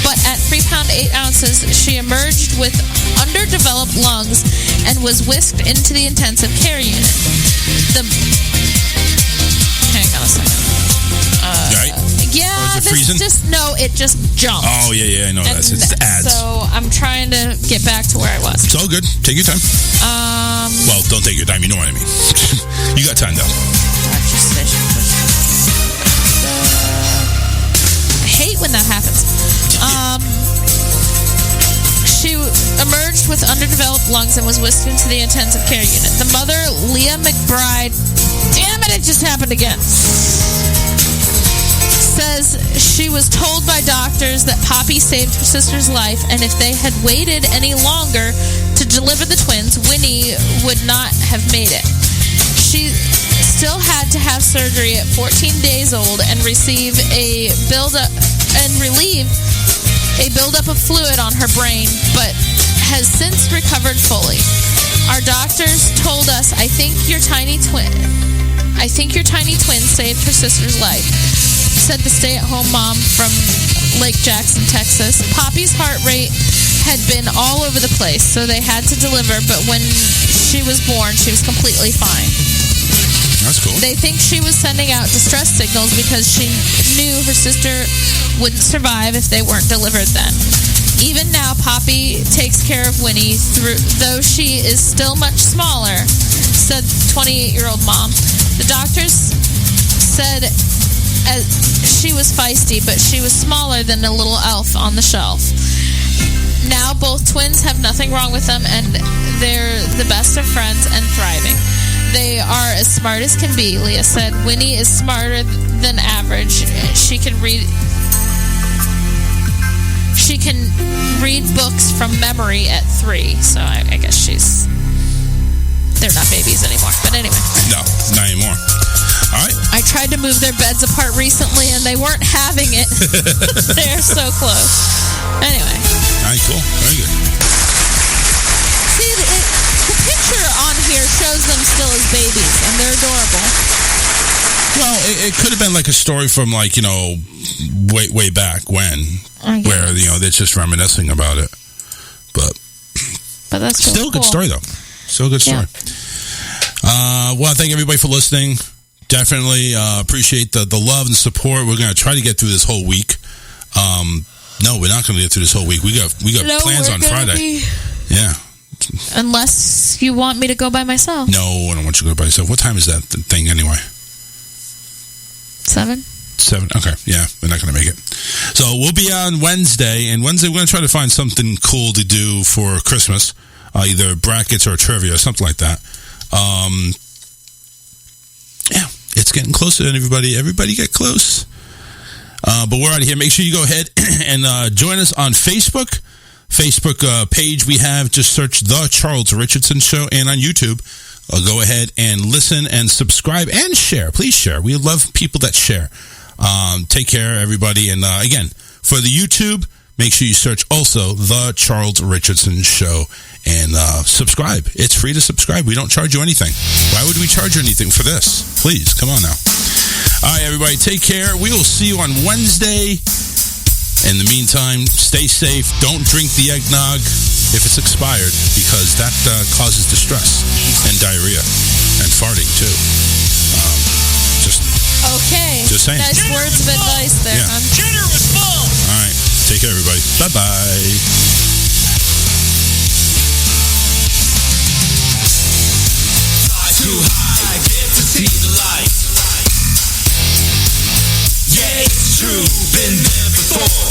S7: but at 3 pounds 8 ounces, she emerged with underdeveloped lungs and was whisked into the intensive care unit. Hang on a second.
S6: Right?
S7: Yeah,
S6: it freezing?
S7: It just jumped.
S6: Oh, yeah, I know that. It's the ads.
S7: So I'm trying to get back to where I was.
S6: It's all good. Take your time. Well, don't take your time. You know what I mean. You got time, though.
S7: I hate when that happens. She emerged with underdeveloped lungs and was whisked into the intensive care unit. The mother, Leah McBride, damn it just happened again, says she was told by doctors that Poppy saved her sister's life, and if they had waited any longer to deliver the twins, Winnie would not have made it. She still had to have surgery at 14 days old and relieve a buildup of fluid on her brain, but has since recovered fully. Our doctors told us, I think your tiny twin saved her sister's life, said the stay-at-home mom from Lake Jackson, Texas. Poppy's heart rate had been all over the place, so they had to deliver, but when she was born, she was completely fine.
S6: That's cool.
S7: They think she was sending out distress signals because she knew her sister wouldn't survive if they weren't delivered then. Even now, Poppy takes care of Winnie, though she is still much smaller, said 28-year-old mom. The doctors said she was feisty, but she was smaller than a little elf on the shelf. Now both twins have nothing wrong with them, and they're the best of friends and thriving. They are as smart as can be, Leah said. Winnie is smarter than average. She can read books from memory at 3, so I guess they're not babies anymore. But anyway.
S6: No, not anymore. All right.
S7: I tried to move their beds apart recently, and they weren't having it. They're so close. Anyway.
S6: All right, cool. Very good.
S7: See, the picture on here shows them still as babies, and they're adorable.
S6: Well, it could have been like a story from, like, way back when, where, they're just reminiscing about it. But
S7: that's
S6: still a good story, though. Still a good story. Yeah. Well, thank everybody for listening. Definitely appreciate the love and support. We're going to try to get through this whole week. No, we're not going to get through this whole week. We got plans on Friday. Yeah.
S7: Unless you want me to go by myself.
S6: No, I don't want you to go by yourself. What time is that thing anyway?
S7: 7.
S6: Okay, yeah, we're not going to make it. So we'll be on Wednesday, and Wednesday we're going to try to find something cool to do for Christmas, either brackets or trivia or something like that. Yeah, it's getting closer, and everybody get close. But we're out of here. Make sure you go ahead and join us on Facebook page we have. Just search The Charles Richardson Show, and on YouTube, go ahead and listen and subscribe and share. Please share. We love people that share. Take care, everybody. And again, for the YouTube, make sure you search also The Charles Richardson Show and subscribe. It's free to subscribe. We don't charge you anything. Why would we charge you anything for this? Please, come on now. All right, everybody, take care. We will see you on Wednesday. In the meantime, stay safe. Don't drink the eggnog if it's expired, because that causes distress and diarrhea and farting, too. Just saying.
S7: Nice words of advice there, hon.
S6: Generous ball. All right. Take care, everybody. Bye-bye.
S1: Too high, get to see the light. Yeah, it's true, been there before.